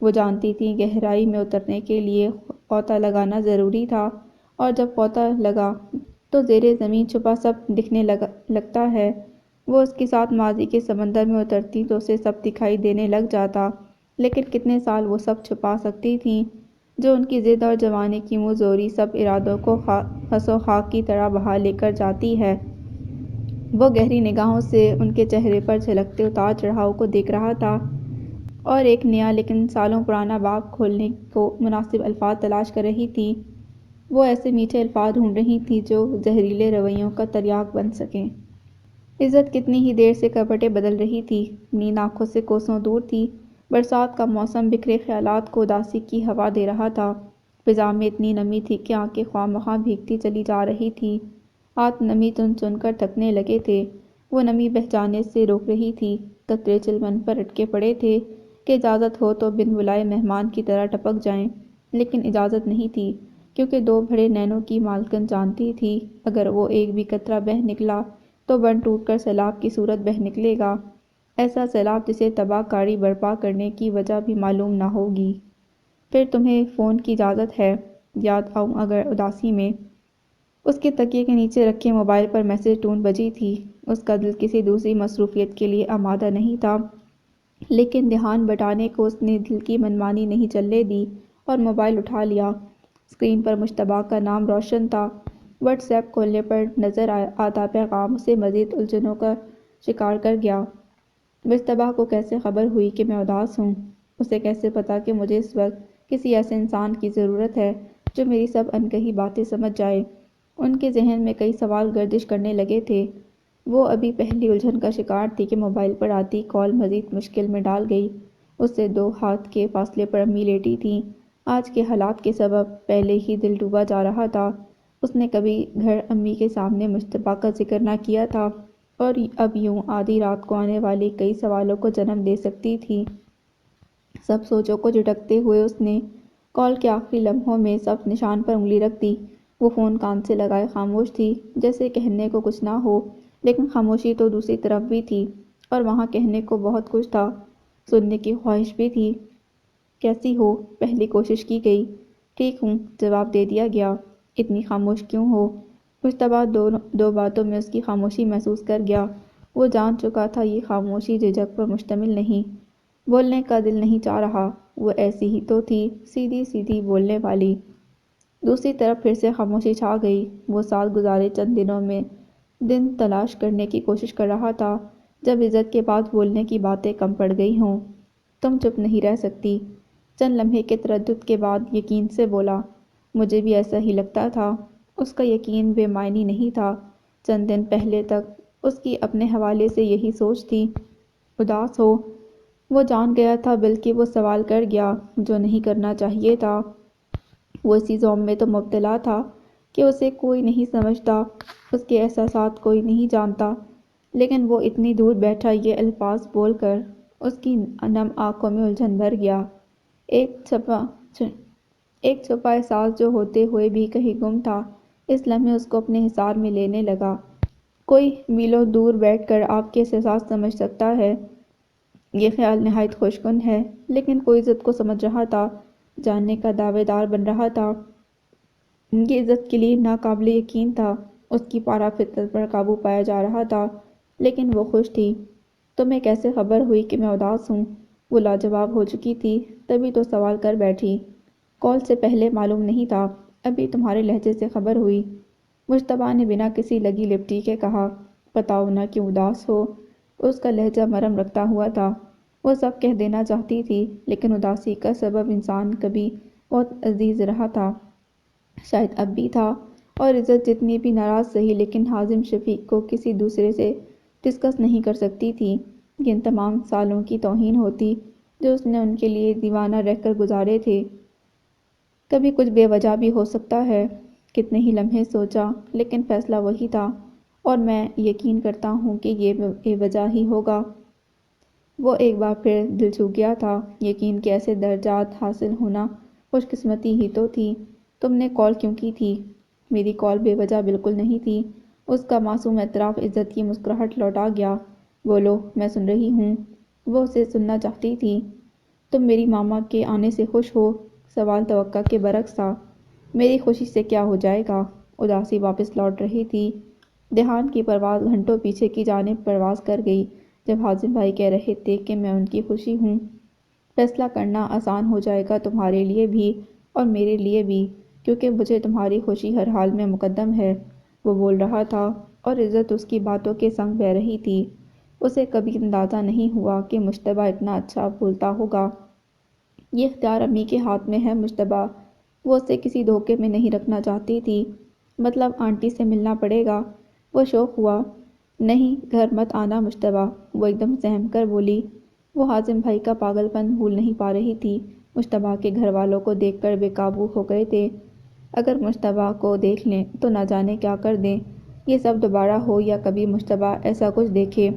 وہ جانتی تھی گہرائی میں اترنے کے لیے غوطہ لگانا ضروری تھا، اور جب غوطہ لگا تو زیر زمین چھپا سب دکھنے لگتا ہے۔ وہ اس کے ساتھ ماضی کے سمندر میں اترتی تو اسے سب دکھائی دینے لگ جاتا، لیکن کتنے سال وہ سب چھپا سکتی تھیں؟ جو ان کی ضد اور جوانی کی منہ زوری سب ارادوں کو خس و خاک کی طرح بہا لے کر جاتی ہے۔ وہ گہری نگاہوں سے ان کے چہرے پر جھلکتے اتار چڑھاؤ کو دیکھ رہا تھا، اور ایک نیا لیکن سالوں پرانا باب کھولنے کو مناسب الفاظ تلاش کر رہی تھی۔ وہ ایسے میٹھے الفاظ ڈھونڈ رہی تھی جو زہریلے رویوں کا تریاق بن سکیں۔ عزت کتنی ہی دیر سے کروٹیں بدل رہی تھی، نیند آنکھوں سے کوسوں دور تھی۔ برسات کا موسم بکھرے خیالات کو اداسی کی ہوا دے رہا تھا۔ فضا میں اتنی نمی تھی کہ آنکھیں خواہ مخواہ بھیگتی چلی جا رہی تھیں۔ ہاتھ نمی چن چن کر تھکنے لگے تھے۔ وہ نمی بہہ جانے سے روک رہی تھی۔ قطرے چلمن پر اٹکے پڑے تھے کہ اجازت ہو تو بن بلائے مہمان کی طرح ٹپک جائیں، لیکن اجازت نہیں تھی، کیونکہ دو بڑے نینوں کی مالکن جانتی تھی اگر وہ ایک بھی قطرہ بہہ نکلا تو بن ٹوٹ کر سیلاب کی صورت بہہ نکلے گا، ایسا سیلاب جسے تباہ کاری برپا کرنے کی وجہ بھی معلوم نہ ہوگی۔ پھر تمہیں فون کی اجازت ہے؟ یاد آؤں اگر اداسی میں؟ اس کے تکیے کے نیچے رکھے موبائل پر میسج ٹون بجی تھی۔ اس کا دل کسی دوسری مصروفیت کے لیے آمادہ نہیں تھا، لیکن دھیان بٹانے کو اس نے دل کی منمانی نہیں چلنے دی اور موبائل اٹھا لیا۔ اسکرین پر مشتبہ کا نام روشن تھا۔ واٹس ایپ کھولنے پر نظر آتا پیغام اسے مزید الجھنوں کا شکار کر گیا۔ مشتبہ کو کیسے خبر ہوئی کہ میں اداس ہوں؟ اسے کیسے پتا کہ مجھے اس وقت کسی ایسے انسان کی ضرورت ہے جو میری سب انکہی باتیں سمجھ جائے؟ ان کے ذہن میں کئی سوال گردش کرنے لگے تھے۔ وہ ابھی پہلی الجھن کا شکار تھی کہ موبائل پر آتی کال مزید مشکل میں ڈال گئی۔ اس سے 2 ہاتھ کے فاصلے پر امی لیٹی تھیں۔ آج کے حالات کے سبب پہلے ہی دل ڈوبا جا رہا تھا۔ اس نے کبھی گھر امی کے سامنے مشتبہ کا ذکر نہ کیا تھا، اور اب یوں آدھی رات کو آنے والے کئی سوالوں کو جنم دے سکتی تھی۔ سب سوچوں کو جھٹکتے ہوئے اس نے کال کے آخری لمحوں میں سب نشان پر انگلی رکھ دی۔ وہ فون کان سے لگائے خاموش تھی، جیسے کہنے کو کچھ نہ ہو، لیکن خاموشی تو دوسری طرف بھی تھی، اور وہاں کہنے کو بہت کچھ تھا، سننے کی خواہش بھی تھی۔ کیسی ہو؟ پہلی کوشش کی گئی۔ ٹھیک ہوں، جواب دے دیا گیا۔ اتنی خاموش کیوں ہو؟ مشتبہ دو باتوں میں اس کی خاموشی محسوس کر گیا۔ وہ جان چکا تھا یہ خاموشی جھجک پر مشتمل نہیں، بولنے کا دل نہیں چاہ رہا، وہ ایسی ہی تو تھی، سیدھی سیدھی بولنے والی۔ دوسری طرف پھر سے خاموشی چھا گئی۔ وہ سال گزارے چند دنوں میں دن تلاش کرنے کی کوشش کر رہا تھا جب عزت کے بعد بولنے کی باتیں کم پڑ گئی ہوں۔ تم چپ نہیں رہ سکتی؟ چند لمحے کے تردد کے بعد یقین سے بولا۔ مجھے بھی ایسا ہی لگتا تھا۔ اس کا یقین بے معنی نہیں تھا۔ چند دن پہلے تک اس کی اپنے حوالے سے یہی سوچ تھی۔ اداس ہو؟ وہ جان گیا تھا، بلکہ وہ سوال کر گیا جو نہیں کرنا چاہیے تھا۔ وہ اسی زوم میں تو مبتلا تھا کہ اسے کوئی نہیں سمجھتا، اس کے احساسات کوئی نہیں جانتا، لیکن وہ اتنی دور بیٹھا یہ الفاظ بول کر اس کی نم آنکھوں میں الجھن بھر گیا۔ ایک چھپا احساس جو ہوتے ہوئے بھی کہیں گم تھا، اس لمحے اس کو اپنے حصار میں لینے لگا۔ کوئی میلوں دور بیٹھ کر آپ کے احساسات سمجھ سکتا ہے، یہ خیال نہایت خوشگوار ہے، لیکن کوئی عزت کو سمجھ رہا تھا، جاننے کا دعوے دار بن رہا تھا۔ یہ عزت کے لیے ناقابل یقین تھا، اس کی پارہ فطرت پر قابو پایا جا رہا تھا، لیکن وہ خوش تھی۔ تمہیں کیسے خبر ہوئی کہ میں اداس ہوں؟ وہ لاجواب ہو چکی تھی، تبھی تو سوال کر بیٹھی۔ کال سے پہلے معلوم نہیں تھا، ابھی تمہارے لہجے سے خبر ہوئی، مجتبیٰ نے بنا کسی لگی لپٹی کے کہا۔ بتاؤ نہ کیوں اداس ہو؟ اس کا لہجہ مرم رکھتا ہوا تھا۔ وہ سب کہہ دینا چاہتی تھی، لیکن اداسی کا سبب انسان کبھی بہت عزیز رہا تھا، شاید اب بھی تھا، اور عزت جتنی بھی ناراض سہی لیکن حازم شفیق کو کسی دوسرے سے ڈسکس نہیں کر سکتی تھی۔ یہ ان تمام سالوں کی توہین ہوتی جو اس نے ان کے لیے دیوانہ رہ کر گزارے تھے۔ کبھی کچھ بے وجہ بھی ہو سکتا ہے، کتنے ہی لمحے سوچا، لیکن فیصلہ وہی تھا، اور میں یقین کرتا ہوں کہ یہ بے وجہ ہی ہوگا۔ وہ ایک بار پھر دل چھو گیا تھا، یقین کے ایسے درجات حاصل ہونا خوش قسمتی ہی تو تھی۔ تم نے کال کیوں کی تھی؟ میری کال بے وجہ بالکل نہیں تھی۔ اس کا معصوم اعتراف عزت کی مسکراہٹ لوٹا گیا۔ بولو، میں سن رہی ہوں۔ وہ اسے سننا چاہتی تھی۔ تم میری ماما کے آنے سے خوش ہو؟ سوال توقع کے برعکس تھا۔ میری خوشی سے کیا ہو جائے گا؟ اداسی واپس لوٹ رہی تھی۔ دھیان کی پرواز گھنٹوں پیچھے کی جانب پرواز کر گئی، جب حازم بھائی کہہ رہے تھے کہ میں ان کی خوشی ہوں۔ فیصلہ کرنا آسان ہو جائے گا تمہارے لیے بھی اور میرے لیے بھی، کیونکہ مجھے تمہاری خوشی ہر حال میں مقدم ہے۔ وہ بول رہا تھا، اور عزت اس کی باتوں کے سنگ بہہ رہی تھی۔ اسے کبھی اندازہ نہیں ہوا کہ مجتبیٰ اتنا اچھا بولتا ہوگا۔ یہ اختیار امی کے ہاتھ میں ہے مجتبیٰ۔ وہ اسے کسی دھوکے میں نہیں رکھنا چاہتی تھی۔ مطلب آنٹی سے ملنا پڑے گا؟ وہ شوق ہوا۔ نہیں، گھر مت آنا مجتبیٰ، وہ ایک دم سہم کر بولی۔ وہ حازم بھائی کا پاگل پن بھول نہیں پا رہی تھی۔ مجتبیٰ کے گھر والوں کو دیکھ کر بے قابو ہو گئے تھے۔ اگر مجتبیٰ کو دیکھ لیں تو نہ جانے کیا کر دیں۔ یہ سب دوبارہ ہو یا کبھی مجتبیٰ ایسا کچھ دیکھے،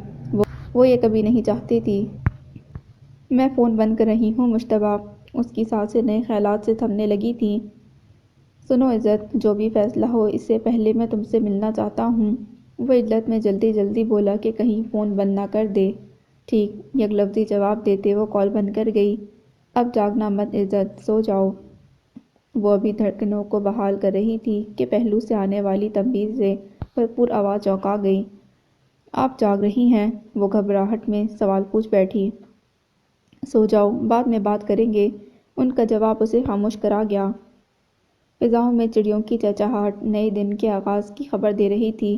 وہ یہ کبھی نہیں چاہتی تھی۔ میں فون بند کر رہی ہوں مجتبیٰ۔ اس کی سانسیں نئے خیالات سے تھمنے لگی تھیں۔ سنو عزت، جو بھی فیصلہ ہو اس سے پہلے میں تم سے ملنا چاہتا ہوں۔ وہ عجلت میں جلدی جلدی بولا کہ کہیں فون بند نہ کر دے۔ ٹھیک، یک لفظی جواب دیتے وہ کال بند کر گئی۔ اب جاگنا مت عزت، سو جاؤ۔ وہ ابھی دھڑکنوں کو بحال کر رہی تھی کہ پہلو سے آنے والی تنبیہ سے بھرپور آواز چونکا گئی۔ آپ جاگ رہی ہیں؟ وہ گھبراہٹ میں سوال پوچھ بیٹھی۔ سو جاؤ، بعد میں بات کریں گے۔ ان کا جواب اسے خاموش کرا گیا۔ فضاؤں میں چڑیوں کی چہچہاہٹ نئے دن کے آغاز کی خبر دے رہی تھی۔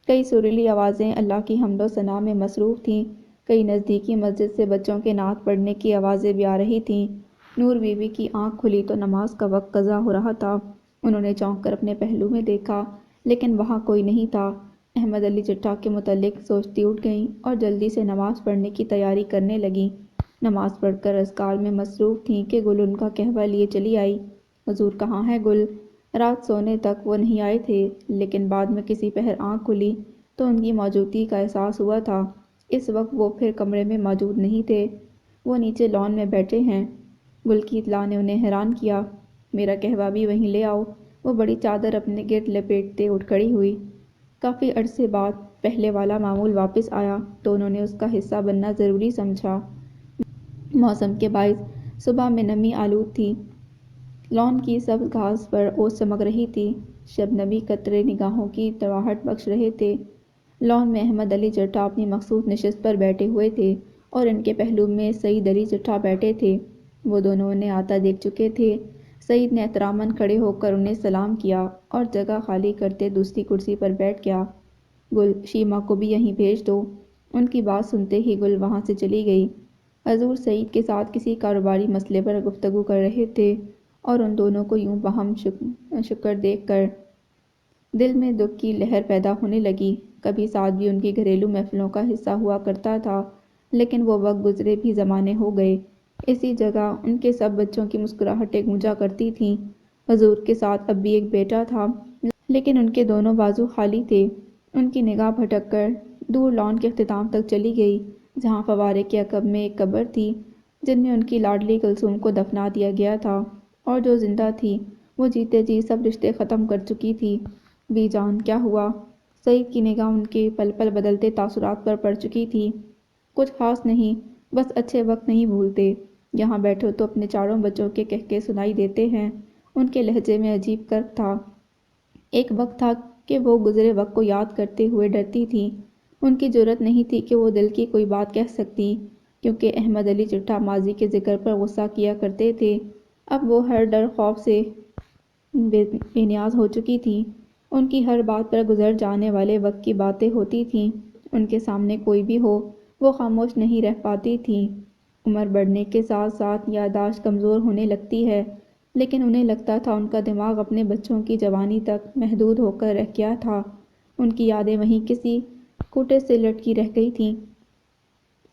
کئی سریلی آوازیں اللہ کی حمد و ثنا میں مصروف تھیں، کئی نزدیکی مسجد سے بچوں کے نعت پڑھنے کی آوازیں بھی آ رہی تھیں۔ نور بی بی کی آنکھ کھلی تو نماز کا وقت قضا ہو رہا تھا۔ انہوں نے چونک کر اپنے پہلو میں دیکھا، لیکن وہاں کوئی نہیں تھا۔ احمد علی چٹھا کے متعلق سوچتی اٹھ گئیں اور جلدی سے نماز پڑھنے کی تیاری کرنے لگیں۔ نماز پڑھ کر اذکار میں مصروف تھیں کہ گل ان کا قہوہ لیے چلی آئی۔ حضور کہاں ہے گل؟ رات سونے تک وہ نہیں آئے تھے، لیکن بعد میں کسی پہر آنکھ کھلی تو ان کی موجودگی کا احساس ہوا تھا۔ اس وقت وہ پھر کمرے میں موجود نہیں تھے، وہ نیچے لان میں بیٹھے ہیں۔ گل کی اطلاع نے انہیں حیران کیا۔ میرا قہوہ بھی وہیں لے آؤ۔ وہ بڑی چادر اپنے گرد لپیٹتے اٹھ کھڑی ہوئی۔ کافی عرصے بعد پہلے والا معمول واپس آیا تو انہوں نے اس کا حصہ بننا ضروری سمجھا۔ موسم کے باعث صبح میں نمی آلود تھی۔ لان کی سبز گھاس پر اوس چمک رہی تھی، شبنمی قطرے نگاہوں کی تراہٹ بخش رہے تھے۔ لان میں احمد علی چٹھا اپنی مخصوص نشست پر بیٹھے ہوئے تھے اور ان کے پہلو میں سعید علی چٹھا بیٹھے تھے۔ وہ دونوں انہیں آتا دیکھ چکے تھے۔ سعید نے احتراماً کھڑے ہو کر انہیں سلام کیا اور جگہ خالی کرتے دوسری کرسی پر بیٹھ گیا۔ گل، شیما کو بھی یہیں بھیج دو۔ ان کی بات سنتے ہی گل وہاں سے چلی گئی۔ حضور سعید کے ساتھ کسی کاروباری مسئلے پر گفتگو کر رہے تھے اور ان دونوں کو یوں باہم شکر دیکھ کر دل میں دکھ کی لہر پیدا ہونے لگی۔ کبھی سعد بھی ان کی گھریلو محفلوں کا حصہ ہوا کرتا تھا، لیکن وہ وقت گزرے بھی زمانے ہو گئے۔ اسی جگہ ان کے سب بچوں کی مسکراہٹیں گونجا کرتی تھیں۔ حضور کے ساتھ اب بھی ایک بیٹا تھا، لیکن ان کے دونوں بازو خالی تھے۔ ان کی نگاہ بھٹک کر دور لان کے اختتام تک چلی گئی، جہاں فوارے کے عقب میں ایک قبر تھی جن میں ان کی لاڈلی کلثوم کو دفنا دیا گیا تھا، اور جو زندہ تھی وہ جیتے جی سب رشتے ختم کر چکی تھی۔ بی جان، کیا ہوا؟ سعید کی نگاہ ان کے پل پل بدلتے تاثرات پر پڑ چکی تھی۔ کچھ خاص نہیں، بس اچھے وقت نہیں بھولتے۔ یہاں بیٹھو تو اپنے چاروں بچوں کے کہکے سنائی دیتے ہیں۔ ان کے لہجے میں عجیب کرک تھا۔ ایک وقت تھا کہ وہ گزرے وقت کو یاد کرتے ہوئے ڈرتی تھی۔ ان کی جرأت نہیں تھی کہ وہ دل کی کوئی بات کہہ سکتی، کیونکہ احمد علی چٹھا ماضی کے ذکر پر غصہ کیا کرتے تھے۔ اب وہ ہر ڈر خوف سے بے نیاز ہو چکی تھی۔ ان کی ہر بات پر گزر جانے والے وقت کی باتیں ہوتی تھیں۔ ان کے سامنے کوئی بھی ہو وہ خاموش نہیں رہ پاتی تھیں۔ عمر بڑھنے کے ساتھ ساتھ یادداشت کمزور ہونے لگتی ہے، لیکن انہیں لگتا تھا ان کا دماغ اپنے بچوں کی جوانی تک محدود ہو کر رہ گیا تھا۔ ان کی یادیں وہیں کسی کوٹے سے لٹکی رہ گئی تھیں۔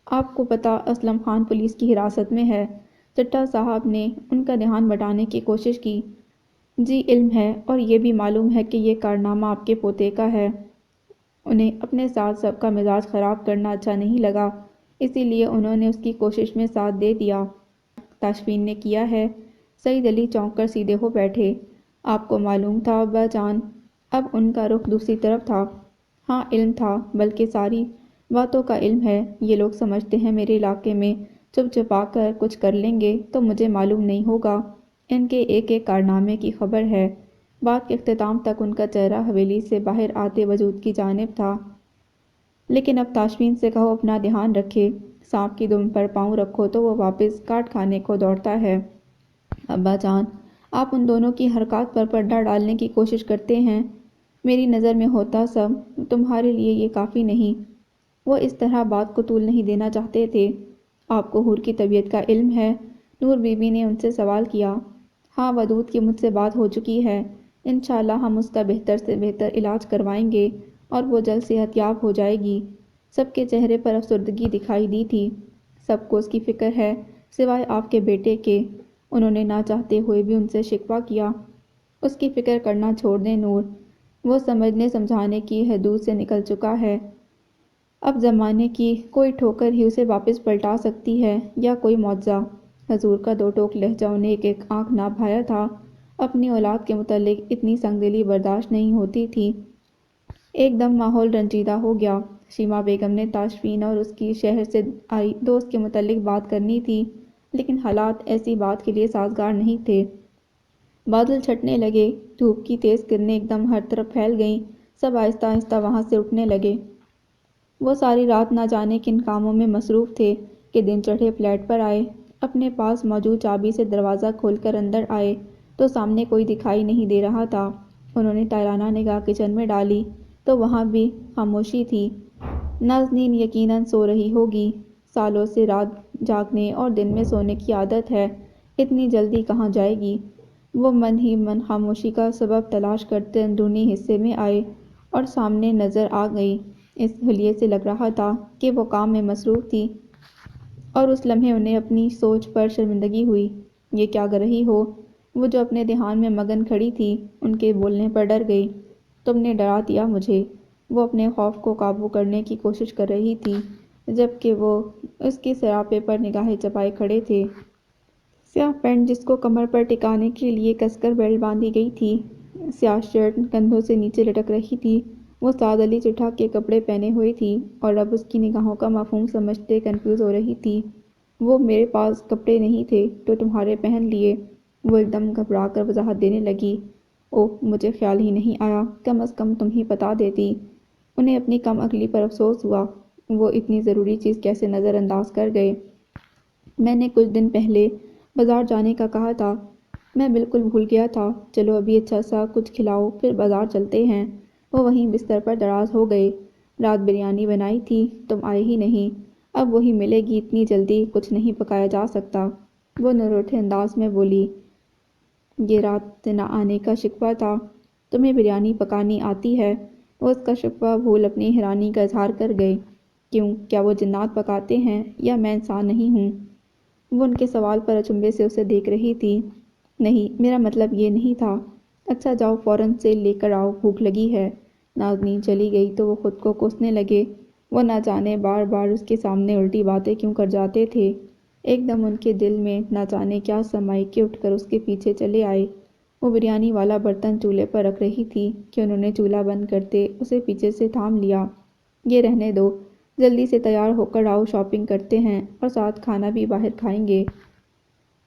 آپ کو پتہ اسلم خان پولیس کی حراست میں ہے؟ چٹھا صاحب نے ان کا دھیان بٹانے کی کوشش کی۔ جی علم ہے، اور یہ بھی معلوم ہے کہ یہ کارنامہ آپ کے پوتے کا ہے۔ انہیں اپنے ساتھ سب کا مزاج خراب کرنا اچھا نہیں لگا، اسی لیے انہوں نے اس کی کوشش میں ساتھ دے دیا۔ تاشفین نے کیا ہے؟ سعید علی چونک کر سیدھے ہو بیٹھے۔ آپ کو معلوم تھا ابا جان؟ اب ان کا رخ دوسری طرف تھا۔ ہاں علم تھا، بلکہ ساری باتوں کا علم ہے۔ یہ لوگ سمجھتے ہیں میرے علاقے میں چھپ چھپا کر کچھ کر لیں گے تو مجھے معلوم نہیں ہوگا۔ ان کے ایک ایک کارنامے کی خبر ہے۔ بات کے اختتام تک ان کا چہرہ حویلی سے باہر آتے وجود کی جانب تھا۔ لیکن اب تاشفین سے کہو اپنا دھیان رکھے۔ سانپ کی دم پر پاؤں رکھو تو وہ واپس کاٹ کھانے کو دوڑتا ہے۔ ابا جان، آپ ان دونوں کی حرکات پر پردہ ڈالنے کی کوشش کرتے ہیں۔ میری نظر میں ہوتا سب تمہارے لیے یہ کافی نہیں۔ وہ اس طرح بات کو طول نہیں دینا چاہتے تھے۔ آپ کو حور کی طبیعت کا علم ہے؟ نور بی بی نے ان سے سوال کیا۔ ہاں، ودود کی مجھ سے بات ہو چکی ہے۔ انشاءاللہ ہم اس کا بہتر سے بہتر علاج کروائیں گے اور وہ جلد صحت یاب ہو جائے گی۔ سب کے چہرے پر افسردگی دکھائی دی تھی۔ سب کو اس کی فکر ہے، سوائے آپ کے بیٹے کے۔ انہوں نے نہ چاہتے ہوئے بھی ان سے شکوہ کیا۔ اس کی فکر کرنا چھوڑ دیں نور، وہ سمجھنے سمجھانے کی حدود سے نکل چکا ہے۔ اب زمانے کی کوئی ٹھوکر ہی اسے واپس پلٹا سکتی ہے، یا کوئی معجزہ۔ حضور کا دو ٹوک لہجہ انہیں ایک ایک آنکھ نہ بھایا تھا۔ اپنی اولاد کے متعلق اتنی سنگ دلی برداشت نہیں ہوتی تھی۔ ایک دم ماحول رنجیدہ ہو گیا۔ شیما بیگم نے تاشفین اور اس کی شہر سے آئی دوست کے متعلق بات کرنی تھی، لیکن حالات ایسی بات کے لیے سازگار نہیں تھے۔ بادل چھٹنے لگے، دھوپ کی تیز کرنیں ایک دم ہر طرف پھیل گئیں، سب آہستہ آہستہ وہاں سے اٹھنے لگے۔ وہ ساری رات نہ جانے کن کاموں میں مصروف تھے کہ دن چڑھے فلیٹ پر آئے۔ اپنے پاس موجود چابی سے دروازہ کھول کر اندر آئے تو سامنے کوئی دکھائی نہیں دے رہا تھا۔ انہوں نے طائرانہ نگاہ کچن میں ڈالی تو وہاں بھی خاموشی تھی۔ نازنین یقیناً سو رہی ہوگی۔ سالوں سے رات جاگنے اور دن میں سونے کی عادت ہے، اتنی جلدی کہاں جائے گی؟ وہ من ہی من خاموشی کا سبب تلاش کرتے اندرونی حصے میں آئے اور سامنے نظر آ گئی۔ اس حلیے سے لگ رہا تھا کہ وہ کام میں مصروف تھی، اور اس لمحے انہیں اپنی سوچ پر شرمندگی ہوئی۔ یہ کیا کر رہی ہو؟ وہ جو اپنے دھیان میں مگن کھڑی تھی، ان کے بولنے پر ڈر گئی۔ تم نے ڈرا دیا مجھے۔ وہ اپنے خوف کو قابو کرنے کی کوشش کر رہی تھی، جبکہ وہ اس کے سراپے پر نگاہیں چپائے کھڑے تھے۔ سیاہ پینٹ جس کو کمر پر ٹکانے کے لیے کس کر بیلٹ باندھی گئی تھی، سیاہ شرٹ کندھوں سے نیچے لٹک رہی تھی۔ وہ سعد علی چٹھا کے کپڑے پہنے ہوئی تھی اور اب اس کی نگاہوں کا مفہوم سمجھتے کنفیوز ہو رہی تھی۔ وہ میرے پاس کپڑے نہیں تھے تو تمہارے پہن لیے۔ وہ ایک دم گھبرا کر وضاحت دینے لگی۔ اوہ، مجھے خیال ہی نہیں آیا، کم از کم تم ہی بتا دیتی۔ انہیں اپنی کم عقلی پر افسوس ہوا۔ وہ اتنی ضروری چیز کیسے نظر انداز کر گئے؟ میں نے کچھ دن پہلے بازار جانے کا کہا تھا، میں بالکل بھول گیا تھا۔ چلو ابھی اچھا سا کچھ کھلاؤ پھر بازار چلتے ہیں۔ وہ وہیں بستر پر دراز ہو گئے۔ رات بریانی بنائی تھی، تم آئے ہی نہیں۔ اب وہی ملے گی، اتنی جلدی کچھ نہیں پکایا جا سکتا۔ وہ نروٹھے انداز میں بولی۔ یہ رات سے نہ آنے کا شکوہ تھا؟ تمہیں بریانی پکانی آتی ہے؟ وہ اس کا شکوہ بھول اپنی حیرانی کا اظہار کر گئے۔ کیوں، کیا وہ جنات پکاتے ہیں یا میں انسان نہیں ہوں؟ وہ ان کے سوال پر اچنبھے سے اسے دیکھ رہی تھی۔ نہیں، میرا مطلب یہ نہیں تھا۔ اچھا جاؤ فوراً سے لے کر آؤ، بھوک لگی ہے۔ نازنین چلی گئی تو وہ خود کو کوسنے لگے۔ وہ نہ جانے بار بار اس کے سامنے الٹی باتیں کیوں کر جاتے تھے۔ ایک دم ان کے دل میں نہ جانے کیا سمائی کہ اٹھ کر اس کے پیچھے چلے آئے۔ وہ بریانی والا برتن چولہے پر رکھ رہی تھی کہ انہوں نے چولہا بند کرتے اسے پیچھے سے تھام لیا۔ یہ رہنے دو، جلدی سے تیار ہو کر آؤ، شاپنگ کرتے ہیں اور ساتھ کھانا بھی باہر کھائیں گے۔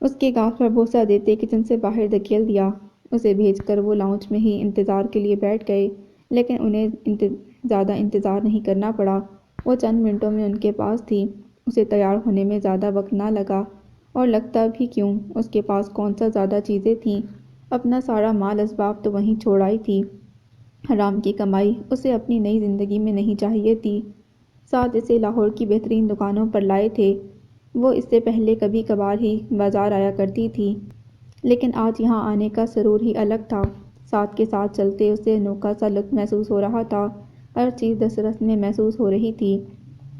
اس کے گال پر بوسہ دیتے کچن سے باہر دھکیل دیا۔ اسے بھیج کر وہ لاؤنج میں ہی انتظار کے لیے بیٹھ گئے، لیکن انہیں زیادہ انتظار نہیں کرنا پڑا۔ وہ چند منٹوں میں ان کے پاس تھی۔ اسے تیار ہونے میں زیادہ وقت نہ لگا، اور لگتا بھی کیوں، اس کے پاس کون سا زیادہ چیزیں تھیں۔ اپنا سارا مال اسباب تو وہیں چھوڑ آئی تھی۔ حرام کی کمائی اسے اپنی نئی زندگی میں نہیں چاہیے تھی۔ ساتھ اسے لاہور کی بہترین دکانوں پر لائے تھے۔ وہ اس سے پہلے کبھی کبھار ہی بازار آیا کرتی تھی، لیکن آج یہاں آنے کا سرور ہی الگ تھا۔ ساتھ کے ساتھ چلتے اسے انوکھا سا لطف محسوس ہو رہا تھا۔ ہر چیز دسترس میں محسوس ہو رہی تھی۔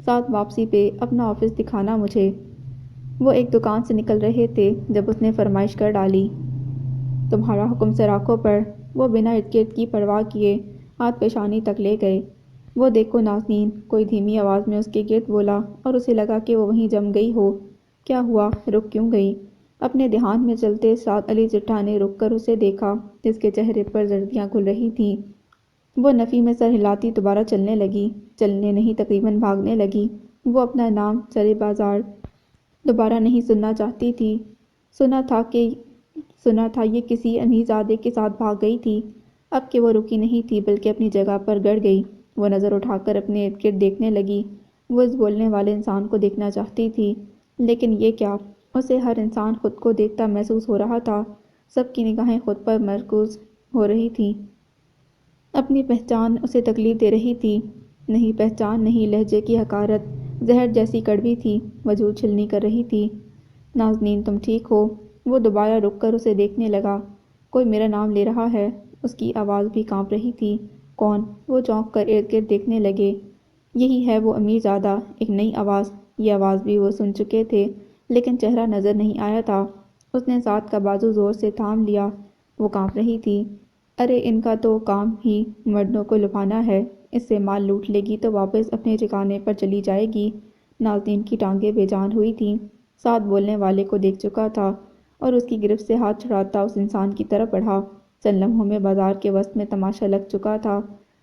ساتھ واپسی پہ اپنا آفس دکھانا مجھے۔ وہ ایک دکان سے نکل رہے تھے جب اس نے فرمائش کر ڈالی، تمہارا حکم سر آنکھوں پر۔ وہ بنا ارد گرد کی پرواہ کیے ہاتھ پیشانی تک لے گئے۔ وہ دیکھو نازنین، کوئی دھیمی آواز میں اس کے گرد بولا، اور اسے لگا کہ وہ وہیں جم گئی ہو۔ کیا ہوا، رک کیوں گئی؟ اپنے دھیان میں چلتے ساتھ علی جٹھا نے رک کر اسے دیکھا، جس کے چہرے پر زردیاں گھل رہی تھیں۔ وہ نفی میں سر ہلاتی دوبارہ چلنے لگی، چلنے نہیں تقریباً بھاگنے لگی۔ وہ اپنا نام سرے بازار دوبارہ نہیں سننا چاہتی تھی۔ سنا تھا یہ کسی امیر زادے کے ساتھ بھاگ گئی تھی۔ اب کہ وہ رکی نہیں تھی بلکہ اپنی جگہ پر گڑ گئی۔ وہ نظر اٹھا کر اپنے ارد گرد دیکھنے لگی۔ وہ اس بولنے والے انسان کو دیکھنا چاہتی تھی، لیکن یہ کیا؟ اسے ہر انسان خود کو دیکھتا محسوس ہو رہا تھا۔ سب کی نگاہیں خود پر مرکوز ہو رہی تھیں۔ اپنی پہچان اسے تکلیف دے رہی تھی۔ نہیں پہچان نہیں، لہجے کی حقارت زہر جیسی کڑوی تھی، وجود چھلنی کر رہی تھی۔ نازنین تم ٹھیک ہو؟ وہ دوبارہ رک کر اسے دیکھنے لگا۔ کوئی میرا نام لے رہا ہے؟ اس کی آواز بھی کانپ رہی تھی۔ کون؟ وہ چونک کر ارد گرد دیکھنے لگے۔ یہی ہے وہ امیر زادہ، ایک نئی آواز۔ یہ آواز بھی وہ سن چکے تھے، لیکن چہرہ نظر نہیں آیا تھا۔ اس نے ساتھ کا بازو زور سے تھام لیا۔ وہ کانپ رہی تھی۔ ارے ان کا تو کام ہی مردوں کو لبھانا ہے، اس سے مال لوٹ لے گی تو واپس اپنے ٹھکانے پر چلی جائے گی۔ نازنین کی ٹانگیں بے جان ہوئی تھیں۔ ساتھ بولنے والے کو دیکھ چکا تھا اور اس کی گرفت سے ہاتھ چھڑاتا اس انسان کی طرف بڑھا۔ چند لمحوں میں بازار کے وسط میں تماشا لگ چکا تھا۔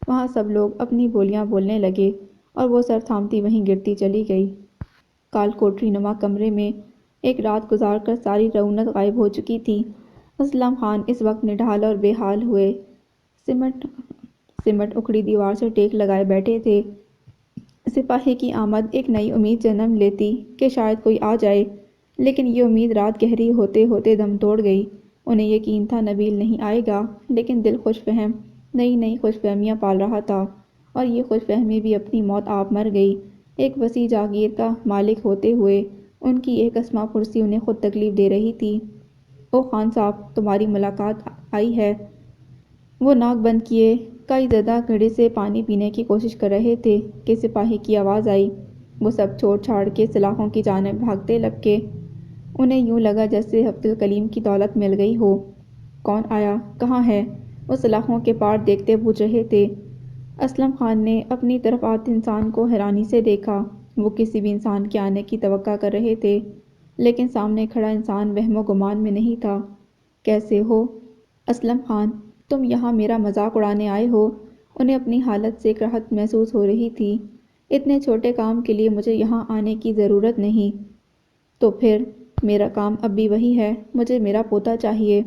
وہاں سب لوگ اپنی بولیاں بولنے لگے اور وہ سر تھامتی وہیں گرتی چلی گئی۔ کال کوٹری نما کمرے میں ایک رات گزار کر ساری رونق غائب ہو چکی تھی۔ اسلم خان اس وقت نڈھال اور بے حال ہوئے سمٹ اکھڑی دیوار سے ٹیک لگائے بیٹھے تھے۔ سپاہی کی آمد ایک نئی امید جنم لیتی کہ شاید کوئی آ جائے، لیکن یہ امید رات گہری ہوتے ہوتے دم توڑ گئی۔ انہیں یقین تھا نبیل نہیں آئے گا، لیکن دل خوش فہم نئی خوش فہمیاں پال رہا تھا، اور یہ خوش فہمی بھی اپنی موت آپ مر گئی۔ ایک وسیع جاگیر کا مالک ہوتے ہوئے ان کی ایک اسماء پرسی انہیں خود تکلیف دے رہی تھی۔ او خان صاحب، تمہاری ملاقات آئی ہے۔ وہ ناک بند کیے کائی زدہ گھڑے سے پانی پینے کی کوشش کر رہے تھے کہ سپاہی کی آواز آئی۔ وہ سب چھوڑ چھاڑ کے سلاخوں کی جانب بھاگتے لپکے۔ انہیں یوں لگا جیسے عبد الکلیم کی دولت مل گئی ہو۔ کون آیا؟ کہاں ہے؟ وہ سلاخوں کے پار دیکھتے پوچھ رہے تھے۔ اسلم خان نے اپنی طرف آتے انسان کو حیرانی سے دیکھا۔ وہ کسی بھی انسان کے آنے کی توقع کر رہے تھے، لیکن سامنے کھڑا انسان وہم و گمان میں نہیں تھا۔ کیسے ہو؟ اسلم خان، تم یہاں میرا مذاق اڑانے آئے ہو؟ انہیں اپنی حالت سے راحت محسوس ہو رہی تھی۔ اتنے چھوٹے کام کے لیے مجھے یہاں آنے کی ضرورت نہیں۔ تو پھر؟ میرا کام اب بھی وہی ہے، مجھے میرا پوتا چاہیے۔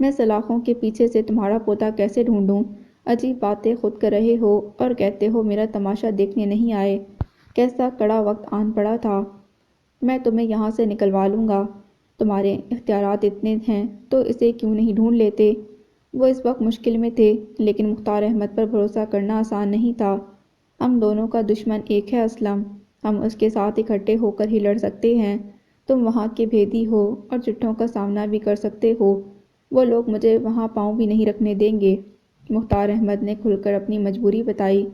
میں سلاخوں کے پیچھے سے تمہارا پوتا کیسے ڈھونڈوں؟ عجیب باتیں خود کر رہے ہو اور کہتے ہو میرا تماشا دیکھنے نہیں آئے۔ کیسا کڑا وقت آن پڑا تھا۔ میں تمہیں یہاں سے نکلوا لوں گا۔ تمہارے اختیارات اتنے ہیں تو اسے کیوں نہیں ڈھونڈ لیتے؟ وہ اس وقت مشکل میں تھے، لیکن مختار احمد پر بھروسہ کرنا آسان نہیں تھا۔ ہم دونوں کا دشمن ایک ہے اسلم، ہم اس کے ساتھ اکٹھے ہو کر ہی لڑ سکتے ہیں۔ تم وہاں کے بھیدی ہو اور چٹھوں کا سامنا بھی کر سکتے ہو۔ وہ لوگ مجھے وہاں پاؤں بھی نہیں رکھنے دیں گے۔ مختار احمد نے کھل کر اپنی مجبوری بتائی۔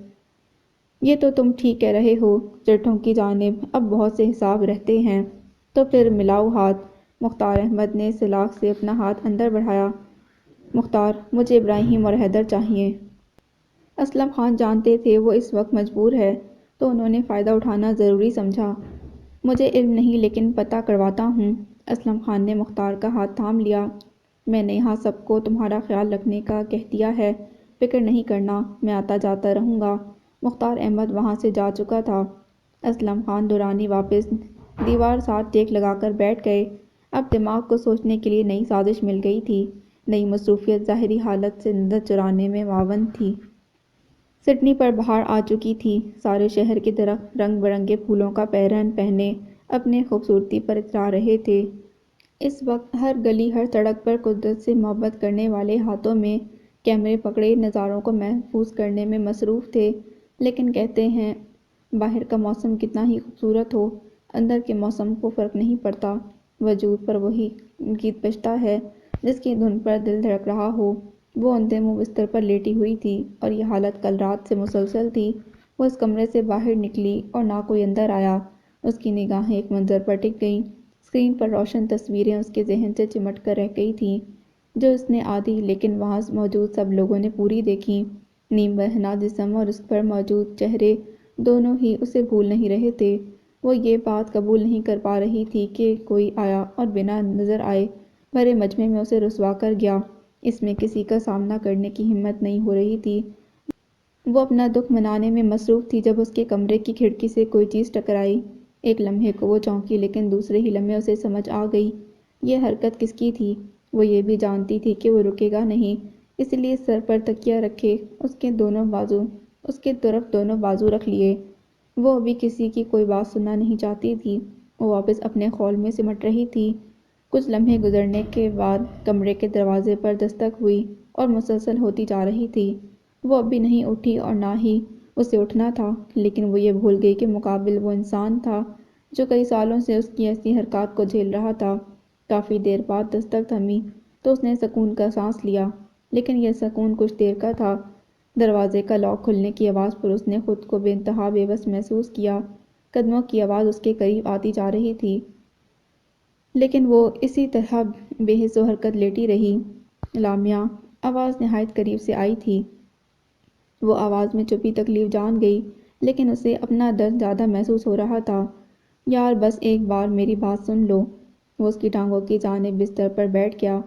یہ تو تم ٹھیک کہہ رہے ہو، چٹھوں کی جانب اب بہت سے حساب رہتے ہیں۔ تو پھر ملاؤ ہاتھ۔ مختار احمد نے سلاخ سے اپنا ہاتھ اندر بڑھایا۔ مختار، مجھے ابراہیم اور حیدر چاہیے۔ اسلم خان جانتے تھے وہ اس وقت مجبور ہے، تو انہوں نے فائدہ اٹھانا ضروری سمجھا۔ مجھے علم نہیں لیکن پتہ کرواتا ہوں۔ اسلم خان نے مختار کا ہاتھ تھام لیا۔ میں نے یہاں سب کو تمہارا خیال رکھنے کا کہہ دیا ہے، فکر نہیں کرنا، میں آتا جاتا رہوں گا۔ مختار احمد وہاں سے جا چکا تھا۔ اسلم خان دورانی واپس دیوار ساتھ ٹیک لگا کر بیٹھ گئے۔ اب دماغ کو سوچنے کے لیے نئی سازش مل گئی تھی۔ نئی مصروفیت ظاہری حالت سے نظر چرانے میں معاون تھی۔ سڈنی پر بہار آ چکی تھی۔ سارے شہر کے درخت رنگ برنگے پھولوں کا پیرہن پہنے اپنے خوبصورتی پر اترا رہے تھے۔ اس وقت ہر گلی، ہر سڑک پر قدرت سے محبت کرنے والے ہاتھوں میں کیمرے پکڑے نظاروں کو محفوظ کرنے میں مصروف تھے۔ لیکن کہتے ہیں باہر کا موسم کتنا ہی خوبصورت ہو، اندر کے موسم کو فرق نہیں پڑتا۔ وجود پر وہی گیت بجتا ہے جس کی دھن پر دل دھڑک رہا ہو۔ وہ اندھے منہ بستر پر لیٹی ہوئی تھی اور یہ حالت کل رات سے مسلسل تھی۔ وہ اس کمرے سے باہر نکلی اور نہ کوئی اندر آیا۔ اس کی نگاہیں ایک منظر پر ٹک گئیں۔ اسکرین پر روشن تصویریں اس کے ذہن سے چمٹ کر رہ گئی تھیں، جو اس نے آدھی لیکن وہاں موجود سب لوگوں نے پوری دیکھیں۔ نیم برہنہ جسم اور اس پر موجود چہرے دونوں ہی اسے بھول نہیں رہے تھے۔ وہ یہ بات قبول نہیں کر پا رہی تھی کہ کوئی آیا اور بنا نظر آئے بھرے مجمع میں اسے رسوا کر گیا۔ اس میں کسی کا سامنا کرنے کی ہمت نہیں ہو رہی تھی۔ وہ اپنا دکھ منانے میں مصروف تھی جب اس کے کمرے کی کھڑکی سے کوئی چیز ٹکرائی۔ ایک لمحے کو وہ چونکی لیکن دوسرے ہی لمحے اسے سمجھ آ گئی یہ حرکت کس کی تھی۔ وہ یہ بھی جانتی تھی کہ وہ رکے گا نہیں، اس لیے سر پر تکیہ رکھے اس کے طرف دونوں بازو رکھ لیے۔ وہ ابھی کسی کی کوئی بات سننا نہیں چاہتی تھی۔ وہ واپس اپنے خول میں سمٹ رہی تھی۔ کچھ لمحے گزرنے کے بعد کمرے کے دروازے پر دستک ہوئی اور مسلسل ہوتی جا رہی تھی۔ وہ اب بھی نہیں اٹھی اور نہ ہی اسے اٹھنا تھا، لیکن وہ یہ بھول گئی کہ مقابل وہ انسان تھا جو کئی سالوں سے اس کی ایسی حرکات کو جھیل رہا تھا۔ کافی دیر بعد دستک تھمی تو اس نے سکون کا سانس لیا، لیکن یہ سکون کچھ دیر کا تھا۔ دروازے کا لاک کھلنے کی آواز پر اس نے خود کو بے انتہا بے بس محسوس کیا۔ قدموں کی آواز اس کے قریب آتی جا رہی تھی، لیکن وہ اسی طرح بے حس و حرکت لیٹی رہی۔ لامیا! آواز نہایت قریب سے آئی تھی۔ وہ آواز میں چھپی تکلیف جان گئی، لیکن اسے اپنا درد زیادہ محسوس ہو رہا تھا۔ یار بس ایک بار میری بات سن لو۔ وہ اس کی ٹانگوں کی جانب بستر پر بیٹھ گیا۔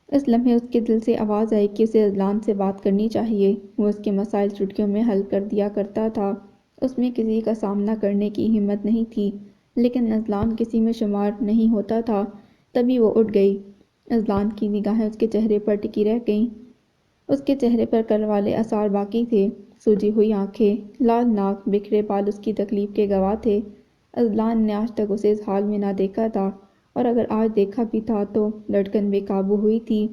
اس لمحے اس کے دل سے آواز آئی کہ اسے اذلان سے بات کرنی چاہیے۔ وہ اس کے مسائل چٹکیوں میں حل کر دیا کرتا تھا۔ اس میں کسی کا سامنا کرنے کی ہمت نہیں تھی، لیکن اذلان کسی میں شمار نہیں ہوتا تھا۔ تبھی وہ اٹھ گئی۔ اذلان کی نگاہیں اس کے چہرے پر ٹکی رہ گئیں۔ اس کے چہرے پر کل والے آثار باقی تھے۔ سوجی ہوئی آنکھیں، لال ناک، بکھرے بال اس کی تکلیف کے گواہ تھے۔ اذلان نے آج تک اسے اس حال میں نہ دیکھا تھا، اور اگر آج دیکھا بھی تھا تو لڑکن بے قابو ہوئی تھی۔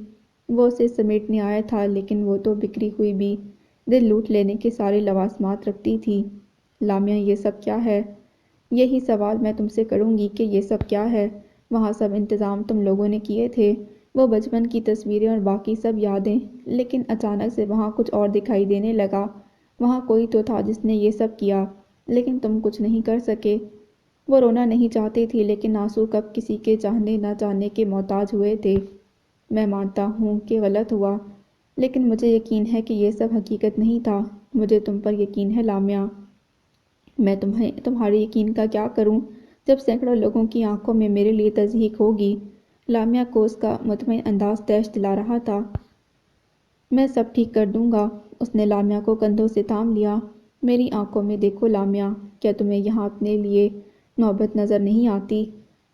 وہ اسے سمیٹنے آیا تھا، لیکن وہ تو بکھری ہوئی بھی دل لوٹ لینے کے سارے لوازمات رکھتی تھی۔ لامیا یہ سب کیا ہے؟ یہی سوال میں تم سے کروں گی کہ یہ سب کیا ہے؟ وہاں سب انتظام تم لوگوں نے کیے تھے، وہ بچپن کی تصویریں اور باقی سب یادیں، لیکن اچانک سے وہاں کچھ اور دکھائی دینے لگا۔ وہاں کوئی تو تھا جس نے یہ سب کیا، لیکن تم کچھ نہیں کر سکے۔ وہ رونا نہیں چاہتی تھی، لیکن آنسو کب کسی کے چاہنے نہ چاہنے کے محتاج ہوئے تھے۔ میں مانتا ہوں کہ غلط ہوا، لیکن مجھے یقین ہے کہ یہ سب حقیقت نہیں تھا۔ مجھے تم پر یقین ہے لامیا۔ میں تمہارے یقین کا کیا کروں جب سینکڑوں لوگوں کی آنکھوں میں میرے لیے تصدیق ہوگی؟ لامیا کو اس کا مطمئن انداز تیش دلا رہا تھا۔ میں سب ٹھیک کر دوں گا۔ اس نے لامیا کو کندھوں سے تھام لیا۔ میری آنکھوں میں دیکھو لامیا، کیا تمہیں یہاں اپنے لیے نوبت نظر نہیں آتی؟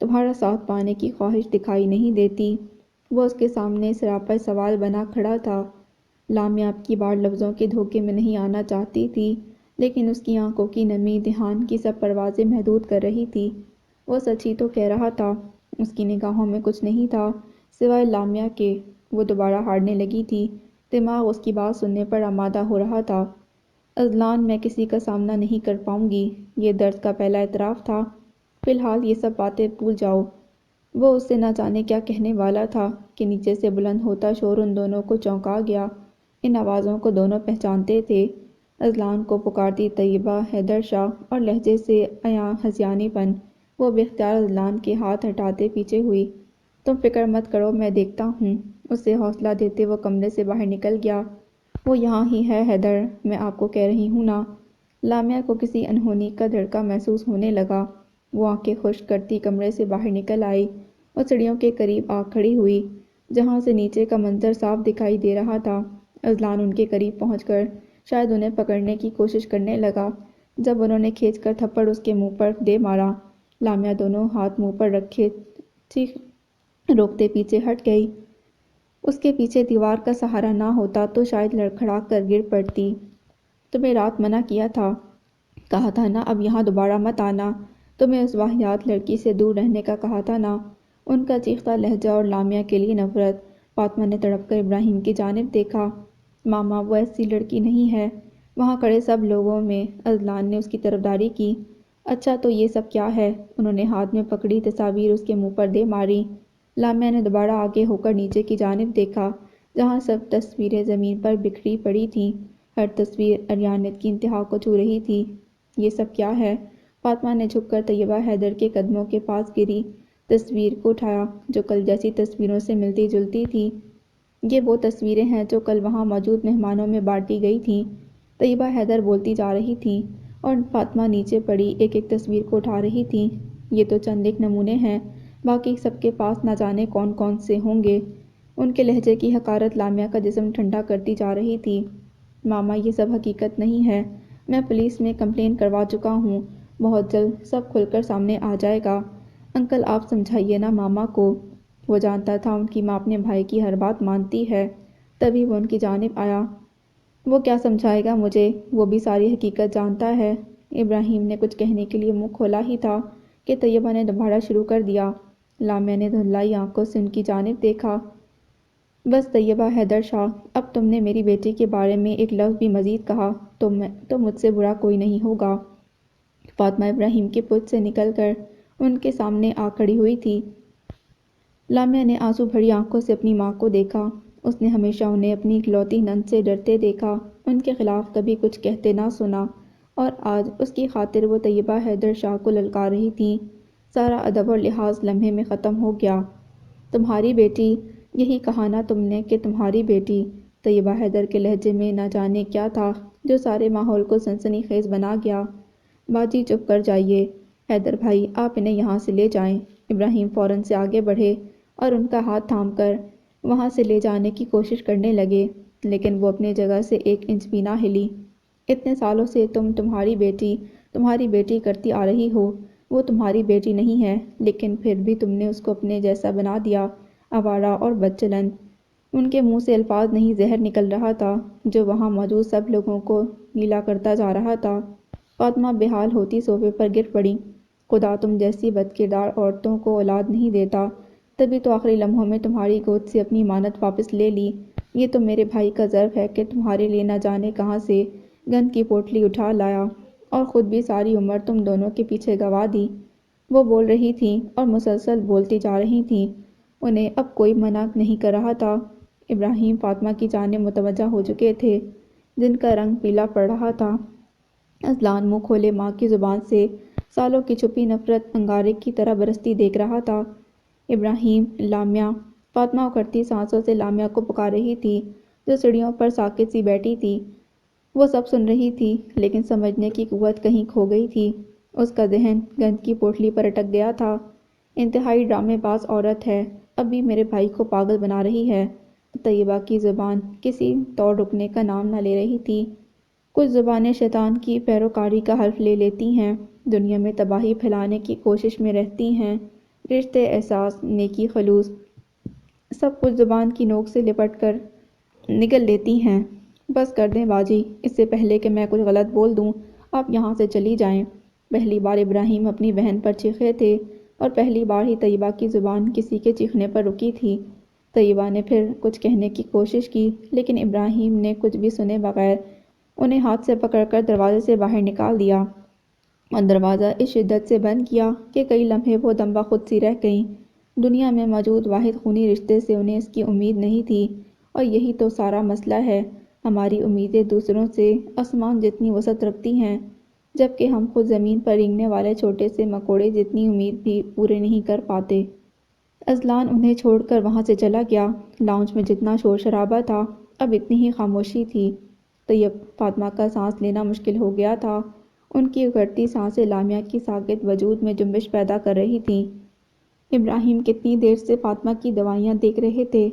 تمہارا ساتھ پانے کی خواہش دکھائی نہیں دیتی؟ وہ اس کے سامنے سراپا سوال بنا کھڑا تھا۔ لامیا اب کی بار لفظوں کے دھوکے میں نہیں آنا چاہتی تھی، لیکن اس کی آنکھوں کی نمی دھیان کی سب پروازیں محدود کر رہی تھی۔ وہ سچ ہی تو کہہ رہا تھا۔ اس کی نگاہوں میں کچھ نہیں تھا سوائے لامیا کے۔ وہ دوبارہ ہارنے لگی تھی۔ دماغ اس کی بات سننے پر آمادہ ہو رہا تھا۔ اذلان، میں کسی کا سامنا نہیں کر پاؤں گی، یہ درد کا پہلا اعتراف تھا۔ فی الحال یہ سب باتیں بھول جاؤ۔ وہ اس سے نہ جانے کیا کہنے والا تھا کہ نیچے سے بلند ہوتا شور ان دونوں کو چونکا گیا۔ ان آوازوں کو دونوں پہچانتے تھے۔ اذلان کو پکارتی طیبہ حیدر شاہ اور لہجے سے عیاں ہذیانی پن۔ وہ بے اختیار اذلان کے ہاتھ ہٹاتے پیچھے ہوئی۔ تم فکر مت کرو، میں دیکھتا ہوں۔ اسے حوصلہ دیتے وہ کمرے سے باہر نکل گیا۔ وہ یہاں ہی ہے حیدر، میں آپ کو کہہ رہی ہوں نا۔ لامیا کو کسی انہونی کا دھڑکا محسوس ہونے لگا۔ وہ آنکھیں خشک کرتی کمرے سے باہر نکل آئی اور سیڑھیوں کے قریب آ کھڑی ہوئی، جہاں سے نیچے کا منظر صاف دکھائی دے رہا تھا۔ اذلان ان کے قریب پہنچ کر شاید انہیں پکڑنے کی کوشش کرنے لگا، جب انہوں نے کھینچ کر تھپڑ اس کے منہ پر دے مارا۔ لامیا دونوں ہاتھ منہ پر رکھے چیخ روکتے پیچھے ہٹ گئی۔ اس کے پیچھے دیوار کا سہارا نہ ہوتا تو شاید لڑکھڑا کر گر پڑتی۔ تمہیں رات منع کیا تھا، کہا تھا نا اب یہاں دوبارہ مت آنا۔ تمہیں اس واہیات لڑکی سے دور رہنے کا کہا تھا نا۔ ان کا چیختا لہجہ اور لامیا کے لیے نفرت۔ فاطمہ نے تڑپ کر ابراہیم کی جانب دیکھا۔ ماما وہ ایسی لڑکی نہیں ہے۔ وہاں کھڑے سب لوگوں میں اذلان نے اس کی طرفداری کی۔ اچھا تو یہ سب کیا ہے؟ انہوں نے ہاتھ میں پکڑی تصاویر اس کے منہ پر دے ماری۔ لامیا نے دوبارہ آگے ہو کر نیچے کی جانب دیکھا، جہاں سب تصویریں زمین پر بکھری پڑی تھیں۔ ہر تصویر عریانیت کی انتہا کو چھو رہی تھی۔ یہ سب کیا ہے؟ فاطمہ نے جھک کر طیبہ حیدر کے قدموں کے پاس گری تصویر کو اٹھایا، جو کل جیسی تصویروں سے ملتی جلتی تھی۔ یہ وہ تصویریں ہیں جو کل وہاں موجود مہمانوں میں بانٹی گئی تھیں۔ طیبہ حیدر بولتی جا رہی تھیں اور فاطمہ نیچے پڑی ایک ایک تصویر کو اٹھا رہی تھیں۔ یہ تو چند ایک نمونے ہیں، باقی سب کے پاس نہ جانے کون کون سے ہوں گے۔ ان کے لہجے کی حقارت لامیا کا جسم ٹھنڈا کرتی جا رہی تھی۔ ماما یہ سب حقیقت نہیں ہے، میں پولیس میں کمپلین کروا چکا ہوں، بہت جلد سب کھل کر سامنے آ جائے گا۔ انکل آپ سمجھائیے نا ماما کو۔ وہ جانتا تھا ان کی ماں اپنے بھائی کی ہر بات مانتی ہے، تبھی وہ ان کی جانب آیا۔ وہ کیا سمجھائے گا مجھے، وہ بھی ساری حقیقت جانتا ہے۔ ابراہیم نے کچھ کہنے کے لیے منہ کھولا ہی تھا کہ طیبہ نے دوبارہ شروع کر دیا۔ لامیا نے دھندلائی آنکھوں سے ان کی جانب دیکھا۔ بس طیبہ حیدر شاہ، اب تم نے میری بیٹی کے بارے میں ایک لفظ بھی مزید کہا تو مجھ سے برا کوئی نہیں ہوگا۔ فاطمہ ابراہیم کے پچ سے نکل کر ان کے سامنے آ کھڑی ہوئی تھی۔ لامیا نے آنسو بھری آنکھوں سے اپنی ماں کو دیکھا۔ اس نے ہمیشہ انہیں اپنی اکلوتی نند سے ڈرتے دیکھا، ان کے خلاف کبھی کچھ کہتے نہ سنا، اور آج اس کی خاطر وہ طیبہ حیدر شاہ کو للکار رہی تھیں۔ سارا ادب اور لحاظ لمحے میں ختم ہو گیا۔ تمہاری بیٹی، یہی کہا نا تم نے کہ تمہاری بیٹی؟ طیبہ حیدر کے لہجے میں نہ جانے کیا تھا جو سارے ماحول کو سنسنی خیز بنا گیا۔ باجی چپ کر جائیے، حیدر بھائی آپ انہیں یہاں سے لے جائیں۔ ابراہیم فوراً سے آگے بڑھے اور ان کا ہاتھ تھام کر وہاں سے لے جانے کی کوشش کرنے لگے، لیکن وہ اپنے جگہ سے ایک انچ بھی نہ ہلی۔ اتنے سالوں سے تم تمہاری بیٹی کرتی آ رہی ہو، وہ تمہاری بیٹی نہیں ہے، لیکن پھر بھی تم نے اس کو اپنے جیسا بنا دیا، آوارہ اور بدچلن۔ ان کے منہ سے الفاظ نہیں زہر نکل رہا تھا جو وہاں موجود سب لوگوں کو گیلا کرتا جا رہا تھا۔ فاطمہ بے حال ہوتی صوفے پر گر پڑی۔ خدا تم جیسی بدکردار عورتوں کو اولاد نہیں دیتا، تبھی تو آخری لمحوں میں تمہاری گود سے اپنی مانت واپس لے لی۔ یہ تو میرے بھائی کا ظرف ہے کہ تمہارے لیے نہ جانے کہاں سے گند کی پوٹلی اٹھا لایا، اور خود بھی ساری عمر تم دونوں کے پیچھے گنوا دی۔ وہ بول رہی تھیں اور مسلسل بولتی جا رہی تھیں، انہیں اب کوئی منع نہیں کر رہا تھا۔ ابراہیم فاطمہ کی جانب متوجہ ہو چکے تھے، جن کا رنگ پیلا پڑ رہا تھا۔ اذلان منہ کھولے ماں کی زبان سے سالوں کی چھپی نفرت انگارے کی طرح برستی دیکھ رہا تھا۔ ابراہیم، لامیا۔ فاطمہ اکھڑتی سانسوں سے لامیا کو پکار رہی تھی، جو سیڑھیوں پر ساکت سی بیٹھی تھی۔ وہ سب سن رہی تھی، لیکن سمجھنے کی قوت کہیں کھو گئی تھی۔ اس کا ذہن گند کی پوٹلی پر اٹک گیا تھا۔ انتہائی ڈرامے باز عورت ہے، اب بھی میرے بھائی کو پاگل بنا رہی ہے۔ طیبہ کی زبان کسی طور رکنے کا نام نہ لے رہی تھی۔ کچھ زبانیں شیطان کی پیروکاری کا حلف لے لیتی ہیں، دنیا میں تباہی پھیلانے کی کوشش میں رہتی ہیں، رشتے، احساس، نیکی، خلوص، سب کچھ زبان کی نوک سے لپٹ کر نگل لیتی ہیں۔ بس کر دیں باجی، اس سے پہلے کہ میں کچھ غلط بول دوں، آپ یہاں سے چلی جائیں۔ پہلی بار ابراہیم اپنی بہن پر چیخے تھے، اور پہلی بار ہی طیبہ کی زبان کسی کے چیخنے پر رکی تھی۔ طیبہ نے پھر کچھ کہنے کی کوشش کی، لیکن ابراہیم نے کچھ بھی سنے بغیر انہیں ہاتھ سے پکڑ کر دروازے سے باہر نکال دیا، اور دروازہ اس شدت سے بند کیا کہ کئی لمحے وہ دم بخود سی رہ گئیں۔ دنیا میں موجود واحد خونی رشتے سے انہیں اس کی امید نہیں تھی، اور یہی تو سارا مسئلہ ہے، ہماری امیدیں دوسروں سے آسمان جتنی وسعت رکھتی ہیں، جبکہ ہم خود زمین پر رینگنے والے چھوٹے سے مکوڑے جتنی امید بھی پورے نہیں کر پاتے۔ اذلان انہیں چھوڑ کر وہاں سے چلا گیا۔ لاؤنج میں جتنا شور شرابہ تھا، اب اتنی ہی خاموشی تھی۔ طیب، فاطمہ کا سانس لینا مشکل ہو گیا تھا۔ ان کی اکھڑتی سانسیں لامیا کی ساکت وجود میں جنبش پیدا کر رہی تھیں۔ ابراہیم کتنی دیر سے فاطمہ کی دوائیاں دیکھ رہے تھے۔